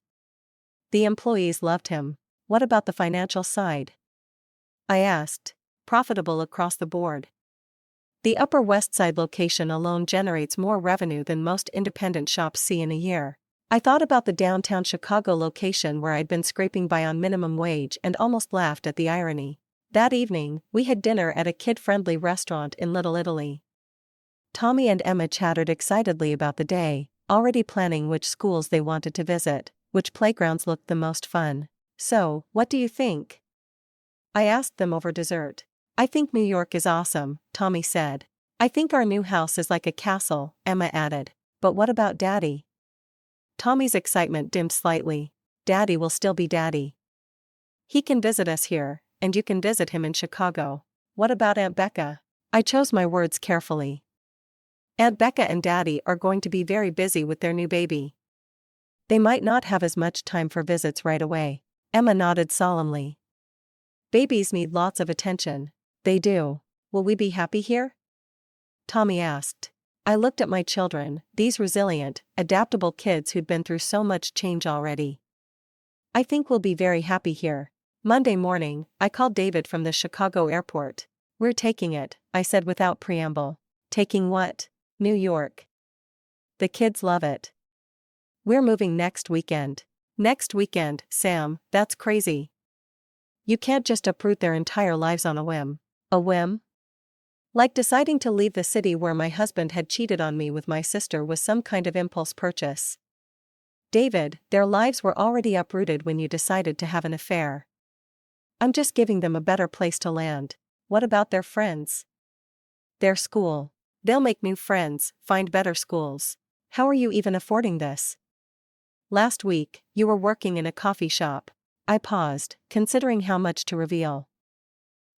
The employees loved him. "What about the financial side?" I asked. "Profitable across the board. The Upper West Side location alone generates more revenue than most independent shops see in a year." I thought about the downtown Chicago location where I'd been scraping by on minimum wage and almost laughed at the irony. That evening, we had dinner at a kid-friendly restaurant in Little Italy. Tommy and Emma chattered excitedly about the day, already planning which schools they wanted to visit, which playgrounds looked the most fun. "So, what do you think?" I asked them over dessert. "I think New York is awesome," Tommy said. "I think our new house is like a castle," Emma added. "But what about Daddy?" Tommy's excitement dimmed slightly. "Daddy will still be Daddy. He can visit us here, and you can visit him in Chicago." "What about Aunt Becca?" I chose my words carefully. "Aunt Becca and Daddy are going to be very busy with their new baby. They might not have as much time for visits right away." Emma nodded solemnly. "Babies need lots of attention." "They do. Will we be happy here?" Tommy asked. I looked at my children, these resilient, adaptable kids who'd been through so much change already. "I think we'll be very happy here." Monday morning, I called David from the Chicago airport. "We're taking it," I said without preamble. "Taking what?" "New York. The kids love it. We're moving next weekend." "Next weekend, Sam, that's crazy. You can't just uproot their entire lives on a whim." "A whim?" Like deciding to leave the city where my husband had cheated on me with my sister was some kind of impulse purchase. "David, their lives were already uprooted when you decided to have an affair. I'm just giving them a better place to land." "What about their friends?" "Their school. They'll make new friends, find better schools." "How are you even affording this?" "Last week, you were working in a coffee shop." I paused, considering how much to reveal.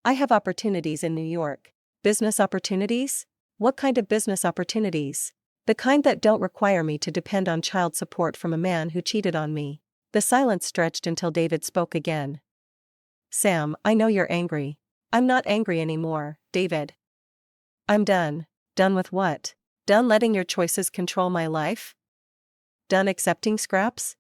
"I have opportunities in New York." "Business opportunities? What kind of business opportunities?" "The kind that don't require me to depend on child support from a man who cheated on me." The silence stretched until David spoke again. "Sam, I know you're angry." "I'm not angry anymore, David. I'm done." "Done with what?" "Done letting your choices control my life. Done accepting scraps.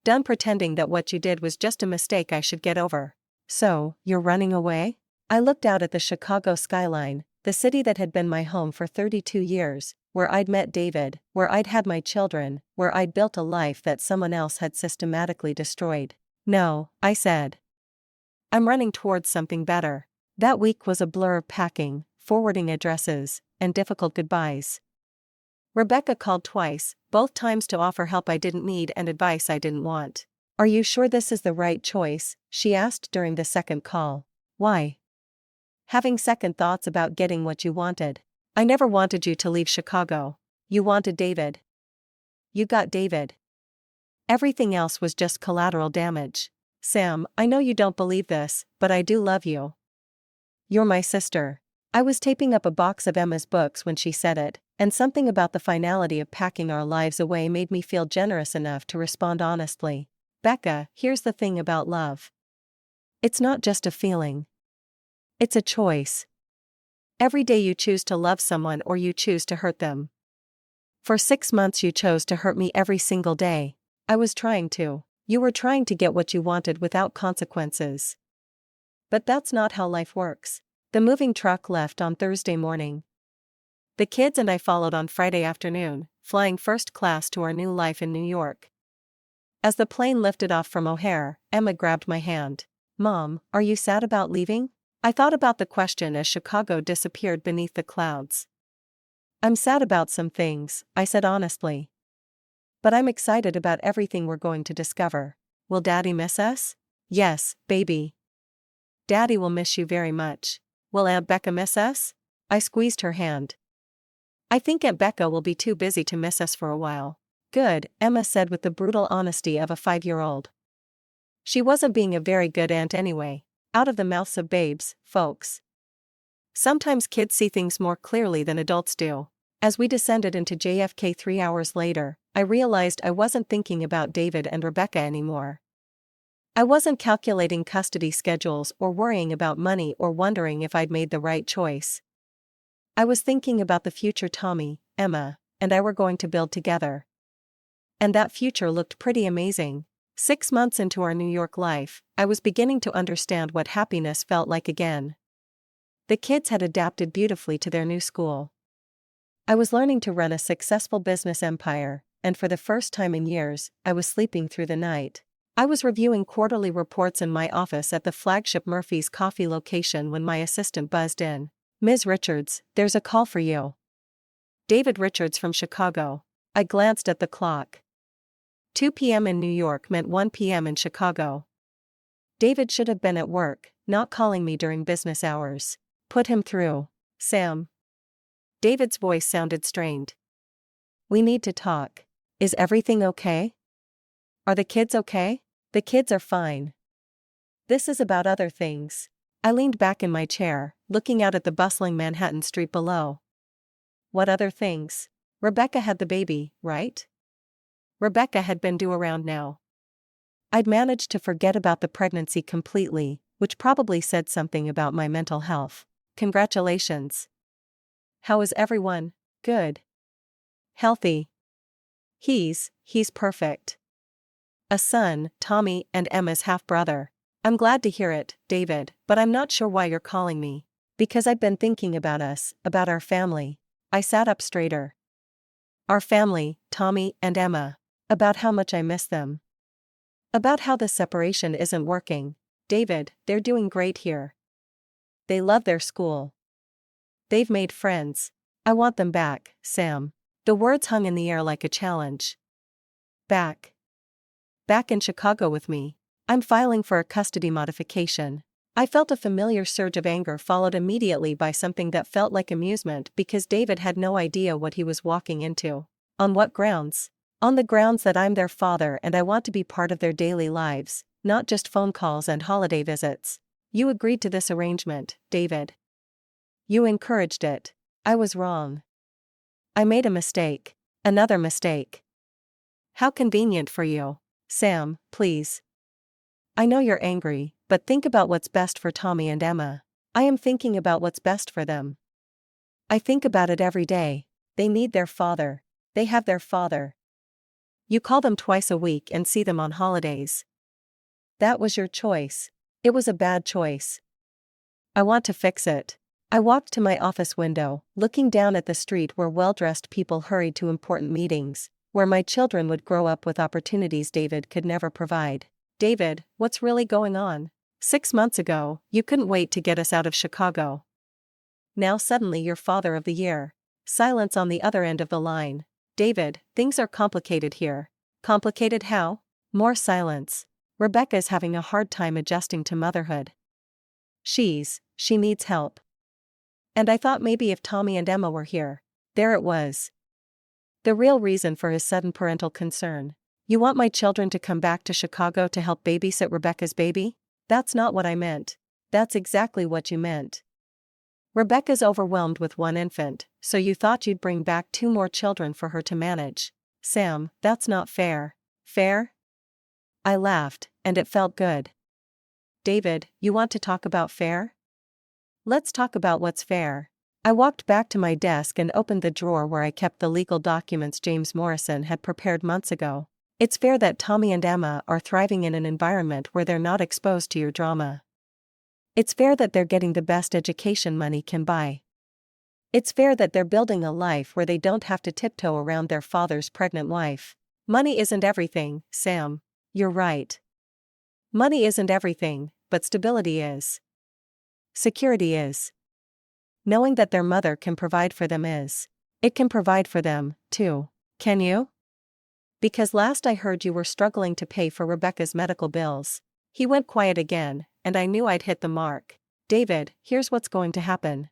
Done pretending that what you did was just a mistake I should get over." "So, you're running away?" I looked out at the Chicago skyline, the city that had been my home for 32 years, where I'd met David, where I'd had my children, where I'd built a life that someone else had systematically destroyed. "No," I said. "I'm running towards something better." That week was a blur of packing, forwarding addresses, and difficult goodbyes. Rebecca called twice, both times to offer help I didn't need and advice I didn't want. "Are you sure this is the right choice?" she asked during the second call. "Why?" "Having second thoughts about getting what you wanted." "I never wanted you to leave Chicago. You wanted David. You got David. Everything else was just collateral damage." "Sam, I know you don't believe this, but I do love you. You're my sister." I was taping up a box of Emma's books when she said it, and something about the finality of packing our lives away made me feel generous enough to respond honestly. "Becca, here's the thing about love. It's not just a feeling. It's a choice. Every day you choose to love someone or you choose to hurt them. For 6 months you chose to hurt me every single day." "I was trying to." "You were trying to get what you wanted without consequences. But that's not how life works." The moving truck left on Thursday morning. The kids and I followed on Friday afternoon, flying first class to our new life in New York. As the plane lifted off from O'Hare, Emma grabbed my hand. "Mom, are you sad about leaving?" I thought about the question as Chicago disappeared beneath the clouds. "I'm sad about some things," I said honestly. "But I'm excited about everything we're going to discover." will Daddy miss us? Yes, baby. Daddy will miss you very much. Will Aunt Becca miss us? I squeezed her hand. I think Aunt Becca will be too busy to miss us for a while. Good, Emma said with the brutal honesty of a 5-year-old. She wasn't being a very good aunt anyway. Out of the mouths of babes, folks. Sometimes kids see things more clearly than adults do. As we descended into JFK 3 hours later, I realized I wasn't thinking about David and Rebecca anymore. I wasn't calculating custody schedules or worrying about money or wondering if I'd made the right choice. I was thinking about the future Tommy, Emma, and I were going to build together. And that future looked pretty amazing. 6 months into our New York life, I was beginning to understand what happiness felt like again. The kids had adapted beautifully to their new school. I was learning to run a successful business empire, and for the first time in years, I was sleeping through the night. I was reviewing quarterly reports in my office at the flagship Murphy's Coffee location when my assistant buzzed in. Ms. Richards, there's a call for you. David Richards from Chicago. I glanced at the clock. 2 p.m. in New York meant 1 p.m. in Chicago. David should have been at work, not calling me during business hours. Put him through. Sam. David's voice sounded strained. We need to talk. Is everything okay? Are the kids okay? The kids are fine. This is about other things. I leaned back in my chair, looking out at the bustling Manhattan street below. What other things? Rebecca had the baby, right? Rebecca had been due around now. I'd managed to forget about the pregnancy completely, which probably said something about my mental health. Congratulations. How is everyone? Good. Healthy. He's perfect. A son, Tommy, and Emma's half-brother. I'm glad to hear it, David, but I'm not sure why you're calling me. Because I've been thinking about us, about our family. I sat up straighter. Our family, Tommy and Emma. About how much I miss them. About how the separation isn't working. David, they're doing great here. They love their school. They've made friends. I want them back, Sam. The words hung in the air like a challenge. Back. Back in Chicago with me. I'm filing for a custody modification. I felt a familiar surge of anger followed immediately by something that felt like amusement because David had no idea what he was walking into. On what grounds? On the grounds that I'm their father and I want to be part of their daily lives, not just phone calls and holiday visits. You agreed to this arrangement, David. You encouraged it. I was wrong. I made a mistake. Another mistake. How convenient for you. Sam, please. I know you're angry, but think about what's best for Tommy and Emma. I am thinking about what's best for them. I think about it every day. They need their father. They have their father. You call them twice a week and see them on holidays. That was your choice. It was a bad choice. I want to fix it. I walked to my office window, looking down at the street where well-dressed people hurried to important meetings, where my children would grow up with opportunities David could never provide. David, what's really going on? 6 months ago, you couldn't wait to get us out of Chicago. Now suddenly you're father of the year. Silence on the other end of the line. David, things are complicated here. Complicated how? More silence. Rebecca's having a hard time adjusting to motherhood. She needs help. And I thought maybe if Tommy and Emma were here. There it was. The real reason for his sudden parental concern. You want my children to come back to Chicago to help babysit Rebecca's baby? That's not what I meant. That's exactly what you meant. Rebecca's overwhelmed with one infant, so you thought you'd bring back 2 more children for her to manage. Sam, that's not fair. Fair? I laughed, and it felt good. David, you want to talk about fair? Let's talk about what's fair. I walked back to my desk and opened the drawer where I kept the legal documents James Morrison had prepared months ago. It's fair that Tommy and Emma are thriving in an environment where they're not exposed to your drama. It's fair that they're getting the best education money can buy. It's fair that they're building a life where they don't have to tiptoe around their father's pregnant wife. Money isn't everything, Sam. You're right. Money isn't everything, but stability is. Security is. Knowing that their mother can provide for them is. It can provide for them, too. Can you? Because last I heard you were struggling to pay for Rebecca's medical bills. He went quiet again, and I knew I'd hit the mark. David, here's what's going to happen.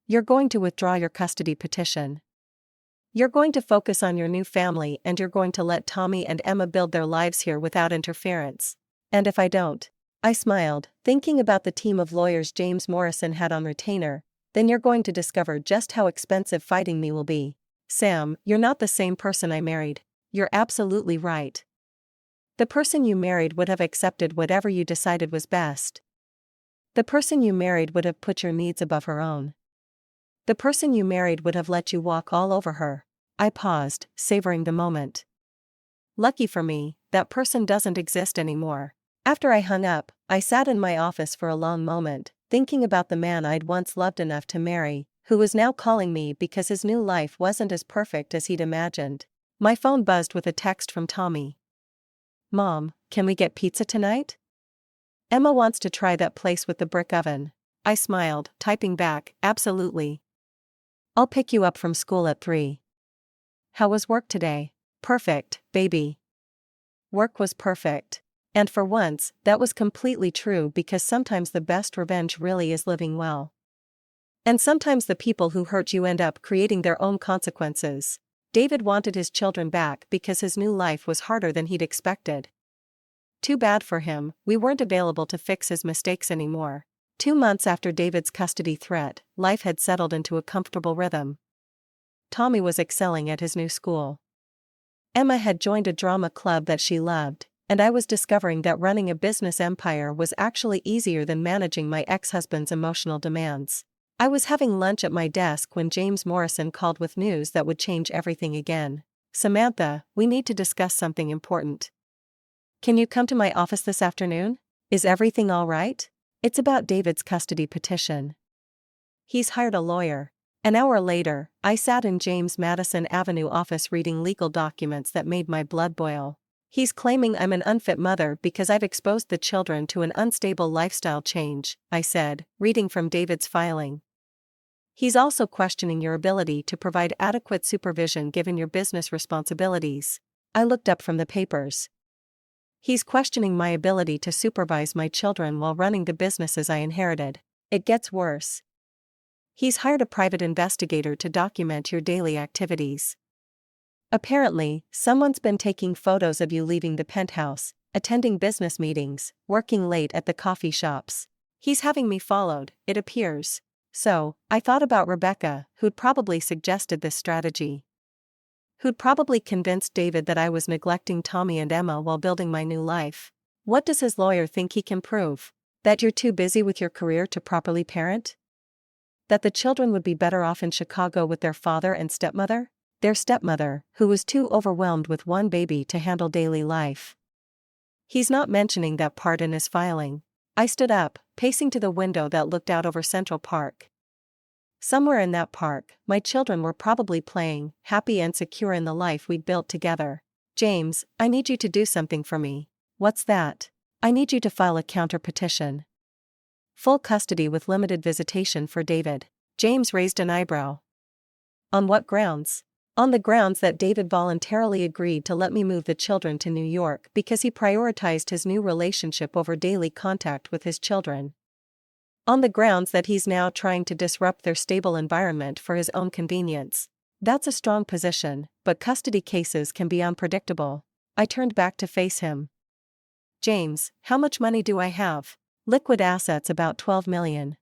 You're going to withdraw your custody petition. You're going to focus on your new family and you're going to let Tommy and Emma build their lives here without interference. And if I don't? I smiled, thinking about the team of lawyers James Morrison had on retainer. Then you're going to discover just how expensive fighting me will be. Sam, you're not the same person I married. You're absolutely right. The person you married would have accepted whatever you decided was best. The person you married would have put your needs above her own. The person you married would have let you walk all over her. I paused, savoring the moment. Lucky for me, that person doesn't exist anymore. After I hung up, I sat in my office for a long moment, thinking about the man I'd once loved enough to marry, who was now calling me because his new life wasn't as perfect as he'd imagined. My phone buzzed with a text from Tommy. Mom, can we get pizza tonight? Emma wants to try that place with the brick oven. I smiled, typing back, absolutely. I'll pick you up from school at 3. How was work today? Perfect, baby. Work was perfect. And for once, that was completely true because sometimes the best revenge really is living well. And sometimes the people who hurt you end up creating their own consequences. David wanted his children back because his new life was harder than he'd expected. Too bad for him, we weren't available to fix his mistakes anymore. 2 months after David's custody threat, life had settled into a comfortable rhythm. Tommy was excelling at his new school. Emma had joined a drama club that she loved, and I was discovering that running a business empire was actually easier than managing my ex-husband's emotional demands. I was having lunch at my desk when James Morrison called with news that would change everything again. Samantha, we need to discuss something important. Can you come to my office this afternoon? Is everything all right? It's about David's custody petition. He's hired a lawyer. An hour later, I sat in James Madison Avenue office reading legal documents that made my blood boil. He's claiming I'm an unfit mother because I've exposed the children to an unstable lifestyle change, I said, reading from David's filing. He's also questioning your ability to provide adequate supervision given your business responsibilities. I looked up from the papers. He's questioning my ability to supervise my children while running the businesses I inherited. It gets worse. He's hired a private investigator to document your daily activities. Apparently, someone's been taking photos of you leaving the penthouse, attending business meetings, working late at the coffee shops. He's having me followed, it appears. So, I thought about Rebecca, who'd probably suggested this strategy. Who'd probably convinced David that I was neglecting Tommy and Emma while building my new life. What does his lawyer think he can prove? That you're too busy with your career to properly parent? That the children would be better off in Chicago with their father and stepmother? Their stepmother, who was too overwhelmed with one baby to handle daily life. He's not mentioning that part in his filing. I stood up, pacing to the window that looked out over Central Park. Somewhere in that park, my children were probably playing, happy and secure in the life we'd built together. James, I need you to do something for me. What's that? I need you to file a counter petition. Full custody with limited visitation for David. James raised an eyebrow. On what grounds? On the grounds that David voluntarily agreed to let me move the children to New York because he prioritized his new relationship over daily contact with his children. On the grounds that he's now trying to disrupt their stable environment for his own convenience. That's a strong position, but custody cases can be unpredictable. I turned back to face him. James, how much money do I have? Liquid assets about $12 million.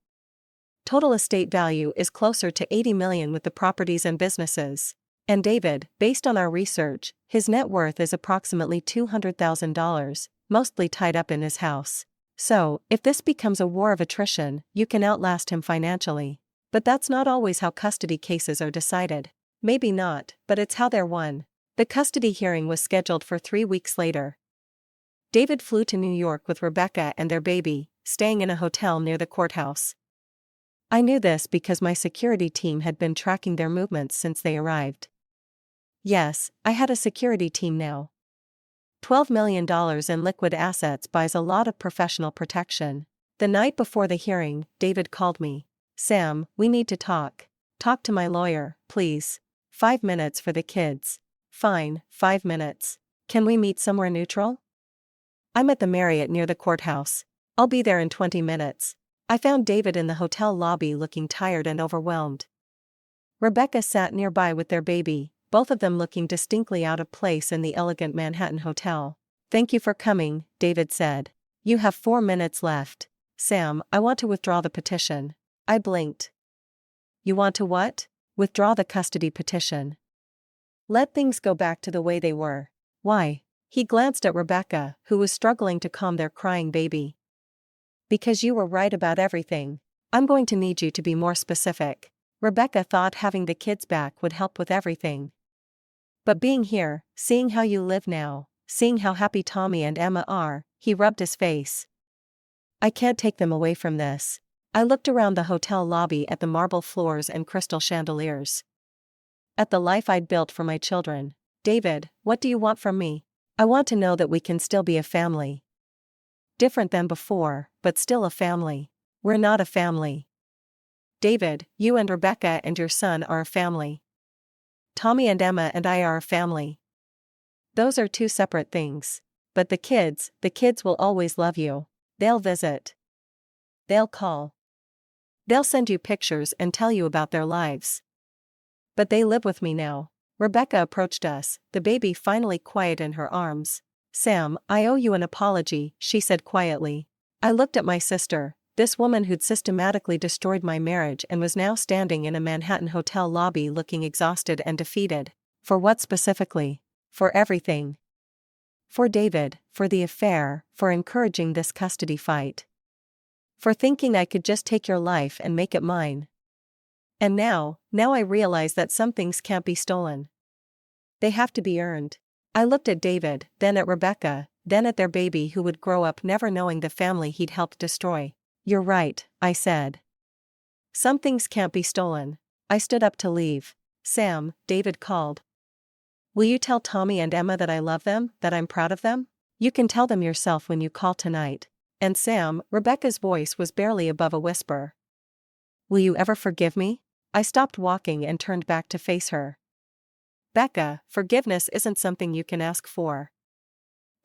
Total estate value is closer to $80 million with the properties and businesses. And David, based on our research, his net worth is approximately $200,000, mostly tied up in his house. So, if this becomes a war of attrition, you can outlast him financially. But that's not always how custody cases are decided. Maybe not, but it's how they're won. The custody hearing was scheduled for 3 weeks later. David flew to New York with Rebecca and their baby, staying in a hotel near the courthouse. I knew this because my security team had been tracking their movements since they arrived. Yes, I had a security team now. $12 million in liquid assets buys a lot of professional protection. The night before the hearing, David called me. Sam, we need to talk. Talk to my lawyer, please. 5 minutes for the kids. Fine, 5 minutes. Can we meet somewhere neutral? I'm at the Marriott near the courthouse. I'll be there in 20 minutes. I found David in the hotel lobby looking tired and overwhelmed. Rebecca sat nearby with their baby, both of them looking distinctly out of place in the elegant Manhattan hotel. Thank you for coming, David said. You have 4 minutes left. Sam, I want to withdraw the petition. I blinked. You want to what? Withdraw the custody petition. Let things go back to the way they were. Why? He glanced at Rebecca, who was struggling to calm their crying baby. Because you were right about everything. I'm going to need you to be more specific. Rebecca thought having the kids back would help with everything. But being here, seeing how you live now, seeing how happy Tommy and Emma are, he rubbed his face. I can't take them away from this. I looked around the hotel lobby at the marble floors and crystal chandeliers. At the life I'd built for my children. David, what do you want from me? I want to know that we can still be a family. Different than before, but still a family. We're not a family. David, you and Rebecca and your son are a family. Tommy and Emma and I are a family. Those are two separate things. But the kids will always love you. They'll visit. They'll call. They'll send you pictures and tell you about their lives. But they live with me now. Rebecca approached us, the baby finally quiet in her arms. Sam, I owe you an apology, she said quietly. I looked at my sister, this woman who'd systematically destroyed my marriage and was now standing in a Manhattan hotel lobby looking exhausted and defeated. For what specifically? For everything. For David, for the affair, for encouraging this custody fight. For thinking I could just take your life and make it mine. And now I realize that some things can't be stolen. They have to be earned. I looked at David, then at Rebecca, then at their baby who would grow up never knowing the family he'd helped destroy. You're right, I said. Some things can't be stolen. I stood up to leave. Sam, David called. Will you tell Tommy and Emma that I love them, that I'm proud of them? You can tell them yourself when you call tonight. And Sam, Rebecca's voice was barely above a whisper. Will you ever forgive me? I stopped walking and turned back to face her. Becca, forgiveness isn't something you can ask for.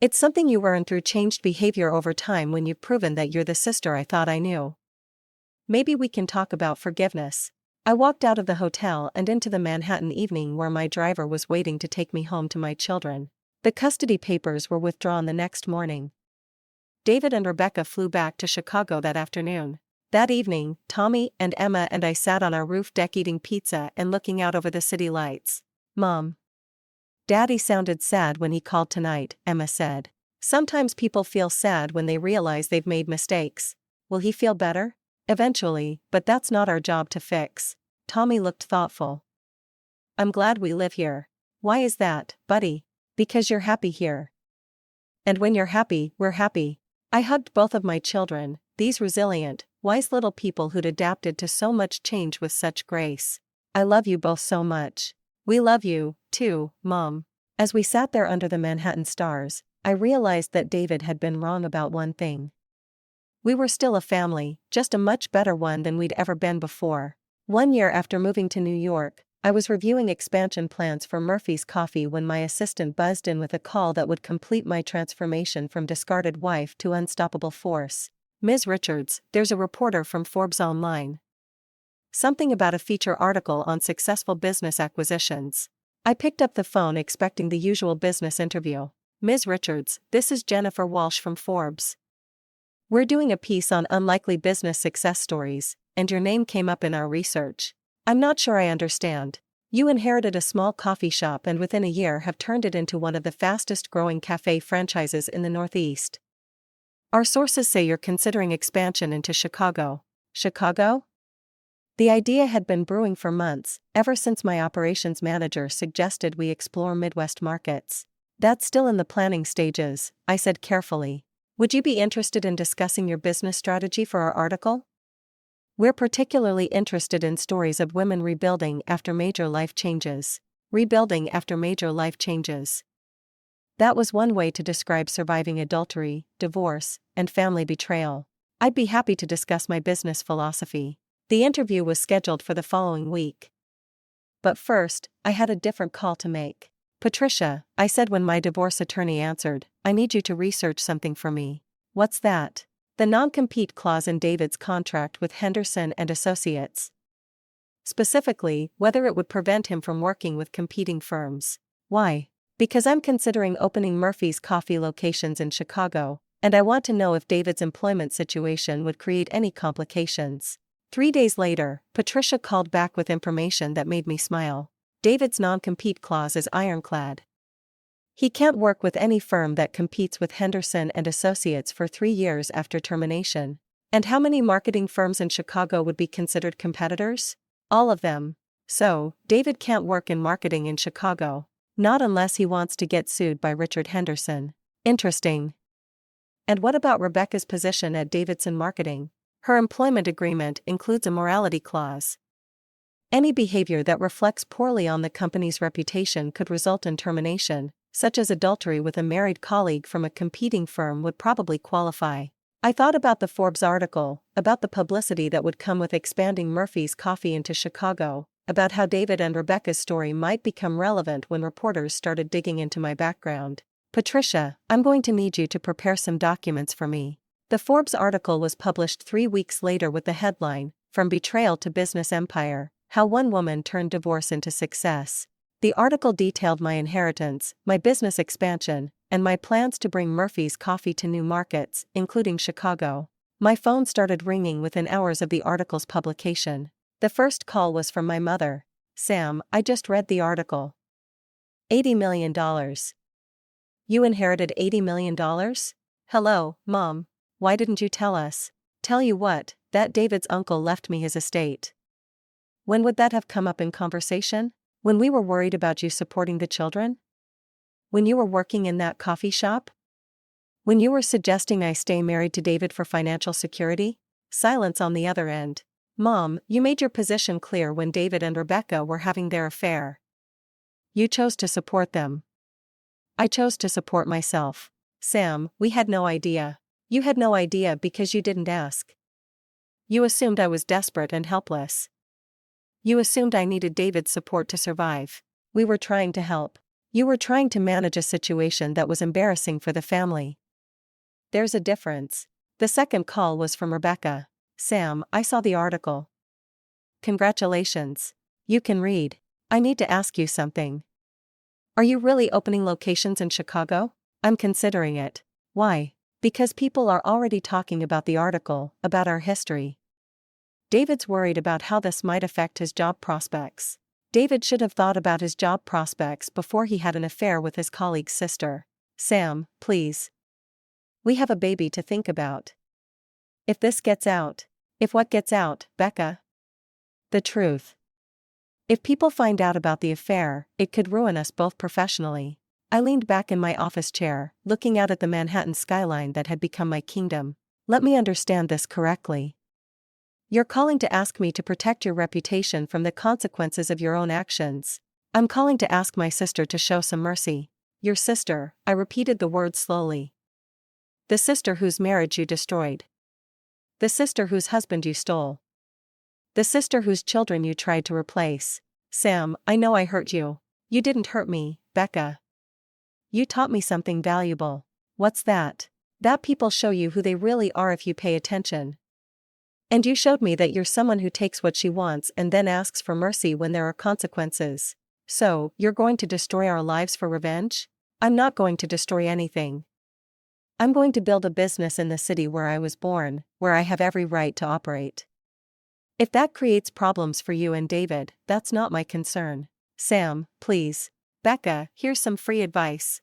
It's something you earn through changed behavior over time when you've proven that you're the sister I thought I knew. Maybe we can talk about forgiveness. I walked out of the hotel and into the Manhattan evening where my driver was waiting to take me home to my children. The custody papers were withdrawn the next morning. David and Rebecca flew back to Chicago that afternoon. That evening, Tommy and Emma and I sat on our roof deck eating pizza and looking out over the city lights. Mom. Daddy sounded sad when he called tonight, Emma said. Sometimes people feel sad when they realize they've made mistakes. Will he feel better? Eventually, but that's not our job to fix. Tommy looked thoughtful. I'm glad we live here. Why is that, buddy? Because you're happy here. And when you're happy, we're happy. I hugged both of my children, these resilient, wise little people who'd adapted to so much change with such grace. I love you both so much. We love you, too, Mom. As we sat there under the Manhattan stars, I realized that David had been wrong about one thing. We were still a family, just a much better one than we'd ever been before. 1 year after moving to New York, I was reviewing expansion plans for Murphy's Coffee when my assistant buzzed in with a call that would complete my transformation from discarded wife to unstoppable force. Ms. Richards, there's a reporter from Forbes Online. Something about a feature article on successful business acquisitions. I picked up the phone expecting the usual business interview. Ms. Richards, this is Jennifer Walsh from Forbes. We're doing a piece on unlikely business success stories, and your name came up in our research. I'm not sure I understand. You inherited a small coffee shop and within a year have turned it into one of the fastest growing cafe franchises in the Northeast. Our sources say you're considering expansion into Chicago. Chicago? The idea had been brewing for months, ever since my operations manager suggested we explore Midwest markets. That's still in the planning stages, I said carefully. Would you be interested in discussing your business strategy for our article? We're particularly interested in stories of women rebuilding after major life changes. Rebuilding after major life changes. That was one way to describe surviving adultery, divorce, and family betrayal. I'd be happy to discuss my business philosophy. The interview was scheduled for the following week. But first, I had a different call to make. Patricia, I said when my divorce attorney answered, I need you to research something for me. What's that? The non-compete clause in David's contract with Henderson and Associates. Specifically, whether it would prevent him from working with competing firms. Why? Because I'm considering opening Murphy's Coffee locations in Chicago, and I want to know if David's employment situation would create any complications. 3 days later, Patricia called back with information that made me smile. David's non-compete clause is ironclad. He can't work with any firm that competes with Henderson and Associates for 3 years after termination. And how many marketing firms in Chicago would be considered competitors? All of them. So, David can't work in marketing in Chicago. Not unless he wants to get sued by Richard Henderson. Interesting. And what about Rebecca's position at Davidson Marketing? Her employment agreement includes a morality clause. Any behavior that reflects poorly on the company's reputation could result in termination, such as adultery with a married colleague from a competing firm would probably qualify. I thought about the Forbes article, about the publicity that would come with expanding Murphy's Coffee into Chicago, about how David and Rebecca's story might become relevant when reporters started digging into my background. Patricia, I'm going to need you to prepare some documents for me. The Forbes article was published 3 weeks later with the headline, From Betrayal to Business Empire, How One Woman Turned Divorce into Success. The article detailed my inheritance, my business expansion, and my plans to bring Murphy's Coffee to new markets, including Chicago. My phone started ringing within hours of the article's publication. The first call was from my mother. Sam, I just read the article. $80 million. You inherited $80 million? Hello, Mom. Why didn't you tell us? Tell you what, that David's uncle left me his estate. When would that have come up in conversation? When we were worried about you supporting the children? When you were working in that coffee shop? When you were suggesting I stay married to David for financial security? Silence on the other end. Mom, you made your position clear when David and Rebecca were having their affair. You chose to support them. I chose to support myself. Sam, we had no idea. You had no idea because you didn't ask. You assumed I was desperate and helpless. You assumed I needed David's support to survive. We were trying to help. You were trying to manage a situation that was embarrassing for the family. There's a difference. The second call was from Rebecca. Sam, I saw the article. Congratulations. You can read. I need to ask you something. Are you really opening locations in Chicago? I'm considering it. Why? Because people are already talking about the article, about our history. David's worried about how this might affect his job prospects. David should have thought about his job prospects before he had an affair with his colleague's sister. Sam, please. We have a baby to think about. If this gets out. If what gets out, Becca? The truth. If people find out about the affair, it could ruin us both professionally. I leaned back in my office chair, looking out at the Manhattan skyline that had become my kingdom. Let me understand this correctly. You're calling to ask me to protect your reputation from the consequences of your own actions. I'm calling to ask my sister to show some mercy. Your sister, I repeated the word slowly. The sister whose marriage you destroyed. The sister whose husband you stole. The sister whose children you tried to replace. Sam, I know I hurt you. You didn't hurt me, Becca. You taught me something valuable. What's that? That people show you who they really are if you pay attention. And you showed me that you're someone who takes what she wants and then asks for mercy when there are consequences. So, you're going to destroy our lives for revenge? I'm not going to destroy anything. I'm going to build a business in the city where I was born, where I have every right to operate. If that creates problems for you and David, that's not my concern. Sam, please. Becca, here's some free advice.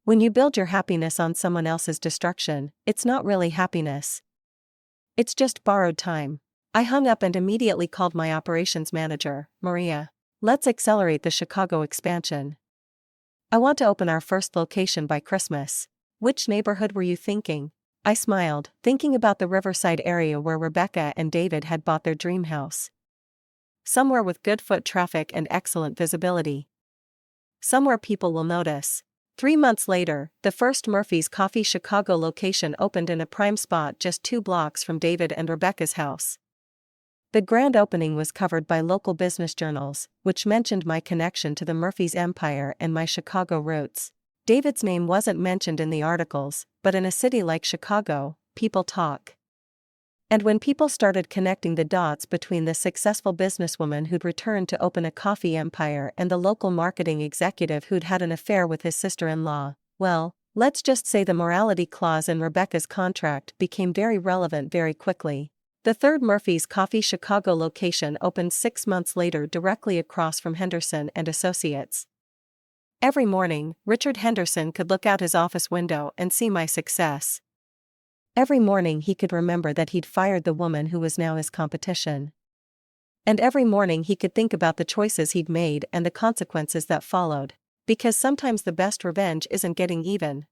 When you build your happiness on someone else's destruction, it's not really happiness. It's just borrowed time. I hung up and immediately called my operations manager, Maria. Let's accelerate the Chicago expansion. I want to open our first location by Christmas. Which neighborhood were you thinking? I smiled, thinking about the Riverside area where Rebecca and David had bought their dream house. Somewhere with good foot traffic and excellent visibility. Somewhere people will notice. 3 months later, the first Murphy's Coffee Chicago location opened in a prime spot just 2 blocks from David and Rebecca's house. The grand opening was covered by local business journals, which mentioned my connection to the Murphy's empire and my Chicago roots. David's name wasn't mentioned in the articles, but in a city like Chicago, people talk. And when people started connecting the dots between the successful businesswoman who'd returned to open a coffee empire and the local marketing executive who'd had an affair with his sister-in-law, well, let's just say the morality clause in Rebecca's contract became very relevant very quickly. The third Murphy's Coffee Chicago location opened 6 months later directly across from Henderson and Associates. Every morning, Richard Henderson could look out his office window and see my success. Every morning he could remember that he'd fired the woman who was now his competition. And every morning he could think about the choices he'd made and the consequences that followed. Because sometimes the best revenge isn't getting even.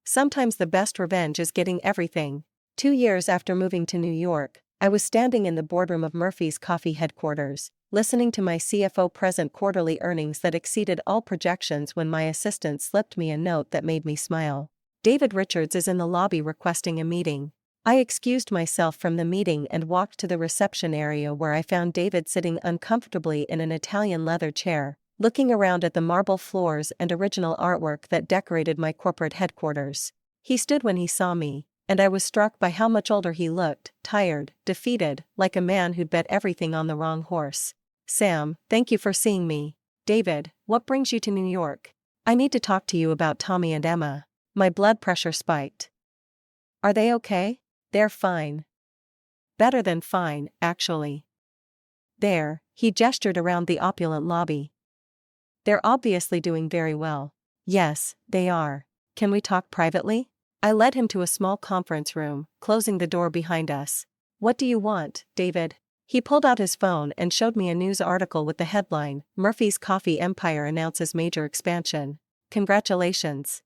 Sometimes the best revenge is getting everything. 2 years after moving to New York, I was standing in the boardroom of Murphy's Coffee headquarters, listening to my CFO present quarterly earnings that exceeded all projections when my assistant slipped me a note that made me smile. David Richards is in the lobby requesting a meeting. I excused myself from the meeting and walked to the reception area where I found David sitting uncomfortably in an Italian leather chair, looking around at the marble floors and original artwork that decorated my corporate headquarters. He stood when he saw me, and I was struck by how much older he looked, tired, defeated, like a man who'd bet everything on the wrong horse. "Sam, thank you for seeing me." "David, what brings you to New York?" "I need to talk to you about Tommy and Emma." My blood pressure spiked. "Are they okay?" "They're fine. Better than fine, actually." "There," he gestured around the opulent lobby. "They're obviously doing very well." "Yes, they are. Can we talk privately?" I led him to a small conference room, closing the door behind us. "What do you want, David?" He pulled out his phone and showed me a news article with the headline, "Murphy's Coffee Empire Announces Major Expansion." "Congratulations.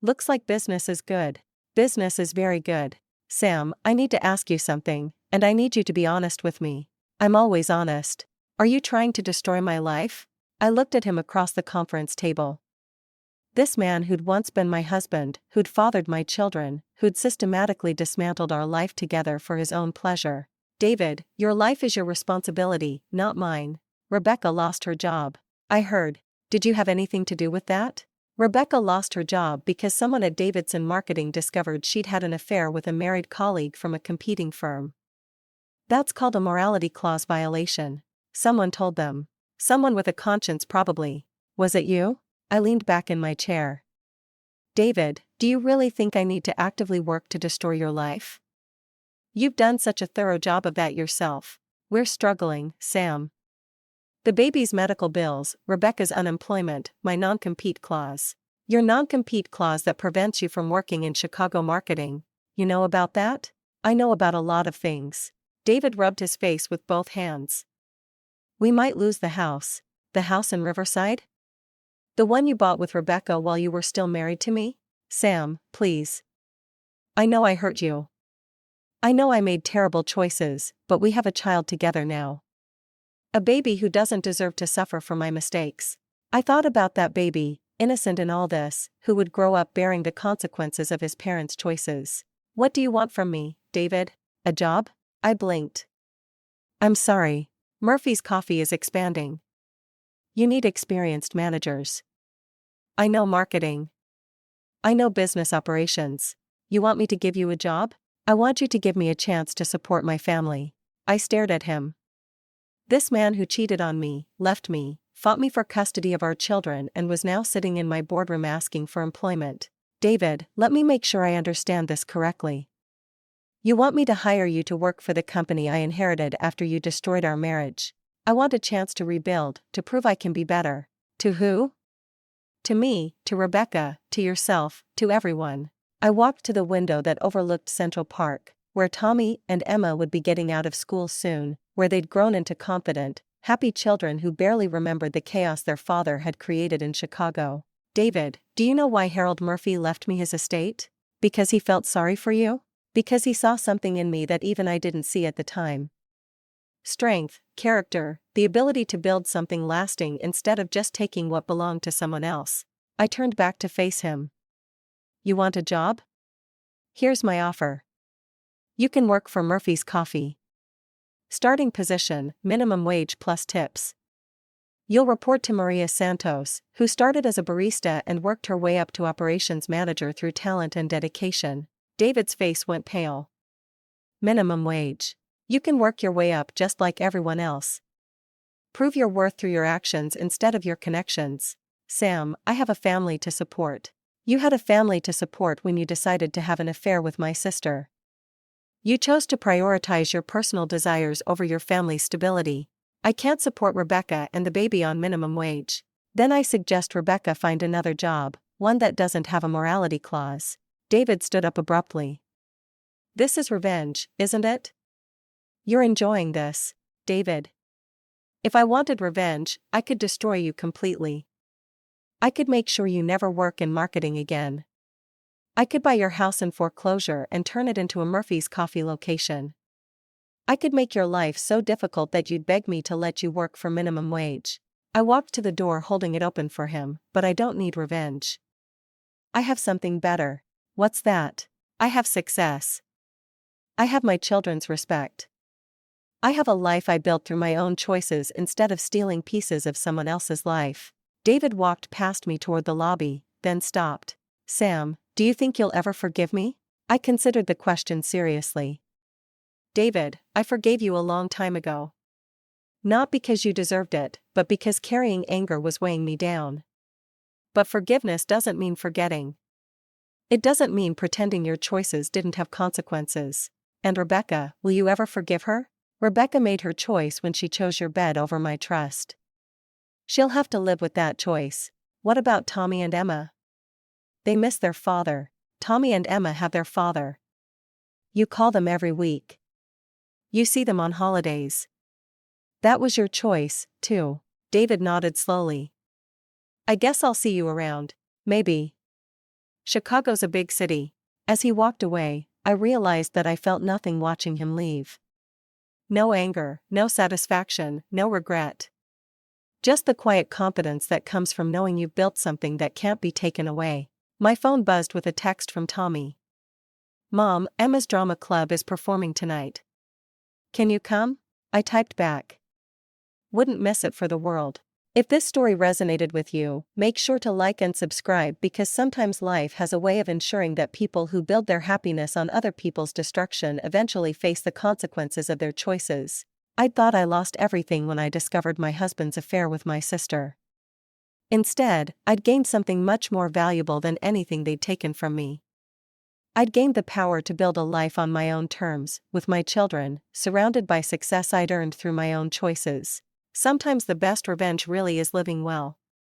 Looks like business is good." "Business is very good. Sam, I need to ask you something, and I need you to be honest with me." "I'm always honest." "Are you trying to destroy my life?" I looked at him across the conference table. This man who'd once been my husband, who'd fathered my children, who'd systematically dismantled our life together for his own pleasure. "David, your life is your responsibility, not mine. Rebecca lost her job." "I heard. Did you have anything to do with that?" "Rebecca lost her job because someone at Davidson Marketing discovered she'd had an affair with a married colleague from a competing firm. That's called a morality clause violation. Someone told them. Someone with a conscience probably. Was it you?" I leaned back in my chair. "David, do you really think I need to actively work to destroy your life? You've done such a thorough job of that yourself." "We're struggling, Sam. The baby's medical bills, Rebecca's unemployment, my non-compete clause." "Your non-compete clause that prevents you from working in Chicago marketing. You know about that?" "I know about a lot of things." David rubbed his face with both hands. "We might lose the house." "The house in Riverside? The one you bought with Rebecca while you were still married to me?" "Sam, please. I know I hurt you. I know I made terrible choices, but we have a child together now. A baby who doesn't deserve to suffer for my mistakes." I thought about that baby, innocent in all this, who would grow up bearing the consequences of his parents' choices. "What do you want from me, David? A job?" I blinked. "I'm sorry. Murphy's Coffee is expanding. You need experienced managers. I know marketing. I know business operations. You want me to give you a job?" "I want you to give me a chance to support my family." I stared at him. This man who cheated on me, left me, fought me for custody of our children and was now sitting in my boardroom asking for employment. "David, let me make sure I understand this correctly. You want me to hire you to work for the company I inherited after you destroyed our marriage. I want a chance to rebuild, to prove I can be better." "To who?" "To me, to Rebecca, to yourself, to everyone." I walked to the window that overlooked Central Park, where Tommy and Emma would be getting out of school soon, where they'd grown into confident, happy children who barely remembered the chaos their father had created in Chicago. "David, do you know why Harold Murphy left me his estate? Because he felt sorry for you? Because he saw something in me that even I didn't see at the time. Strength, character, the ability to build something lasting instead of just taking what belonged to someone else." I turned back to face him. "You want a job? Here's my offer. You can work for Murphy's Coffee. Starting position, minimum wage plus tips. You'll report to Maria Santos, who started as a barista and worked her way up to operations manager through talent and dedication. David's face went pale. Minimum wage. You can work your way up just like everyone else. Prove your worth through your actions instead of your connections. Sam, I have a family to support. You had a family to support when you decided to have an affair with my sister. You chose to prioritize your personal desires over your family's stability. I can't support Rebecca and the baby on minimum wage. Then I suggest Rebecca find another job, one that doesn't have a morality clause. David stood up abruptly. This is revenge, isn't it? You're enjoying this, David. If I wanted revenge, I could destroy you completely. I could make sure you never work in marketing again. I could buy your house in foreclosure and turn it into a Murphy's Coffee location. I could make your life so difficult that you'd beg me to let you work for minimum wage. I walked to the door holding it open for him, but I don't need revenge. I have something better. What's that? I have success. I have my children's respect. I have a life I built through my own choices instead of stealing pieces of someone else's life. David walked past me toward the lobby, then stopped. Sam, do you think you'll ever forgive me? I considered the question seriously. David, I forgave you a long time ago. Not because you deserved it, but because carrying anger was weighing me down. But forgiveness doesn't mean forgetting. It doesn't mean pretending your choices didn't have consequences. And Rebecca, will you ever forgive her? Rebecca made her choice when she chose your bed over my trust. She'll have to live with that choice. What about Tommy and Emma? They miss their father. Tommy and Emma have their father. You call them every week. You see them on holidays. That was your choice, too. David nodded slowly. I guess I'll see you around. Maybe. Chicago's a big city. As he walked away, I realized that I felt nothing watching him leave. No anger, no satisfaction, no regret. Just the quiet confidence that comes from knowing you've built something that can't be taken away. My phone buzzed with a text from Tommy. Mom, Emma's drama club is performing tonight. Can you come? I typed back. Wouldn't miss it for the world. If this story resonated with you, make sure to like and subscribe because sometimes life has a way of ensuring that people who build their happiness on other people's destruction eventually face the consequences of their choices. I'd thought I lost everything when I discovered my husband's affair with my sister. Instead, I'd gained something much more valuable than anything they'd taken from me. I'd gained the power to build a life on my own terms, with my children, surrounded by success I'd earned through my own choices. Sometimes the best revenge really is living well.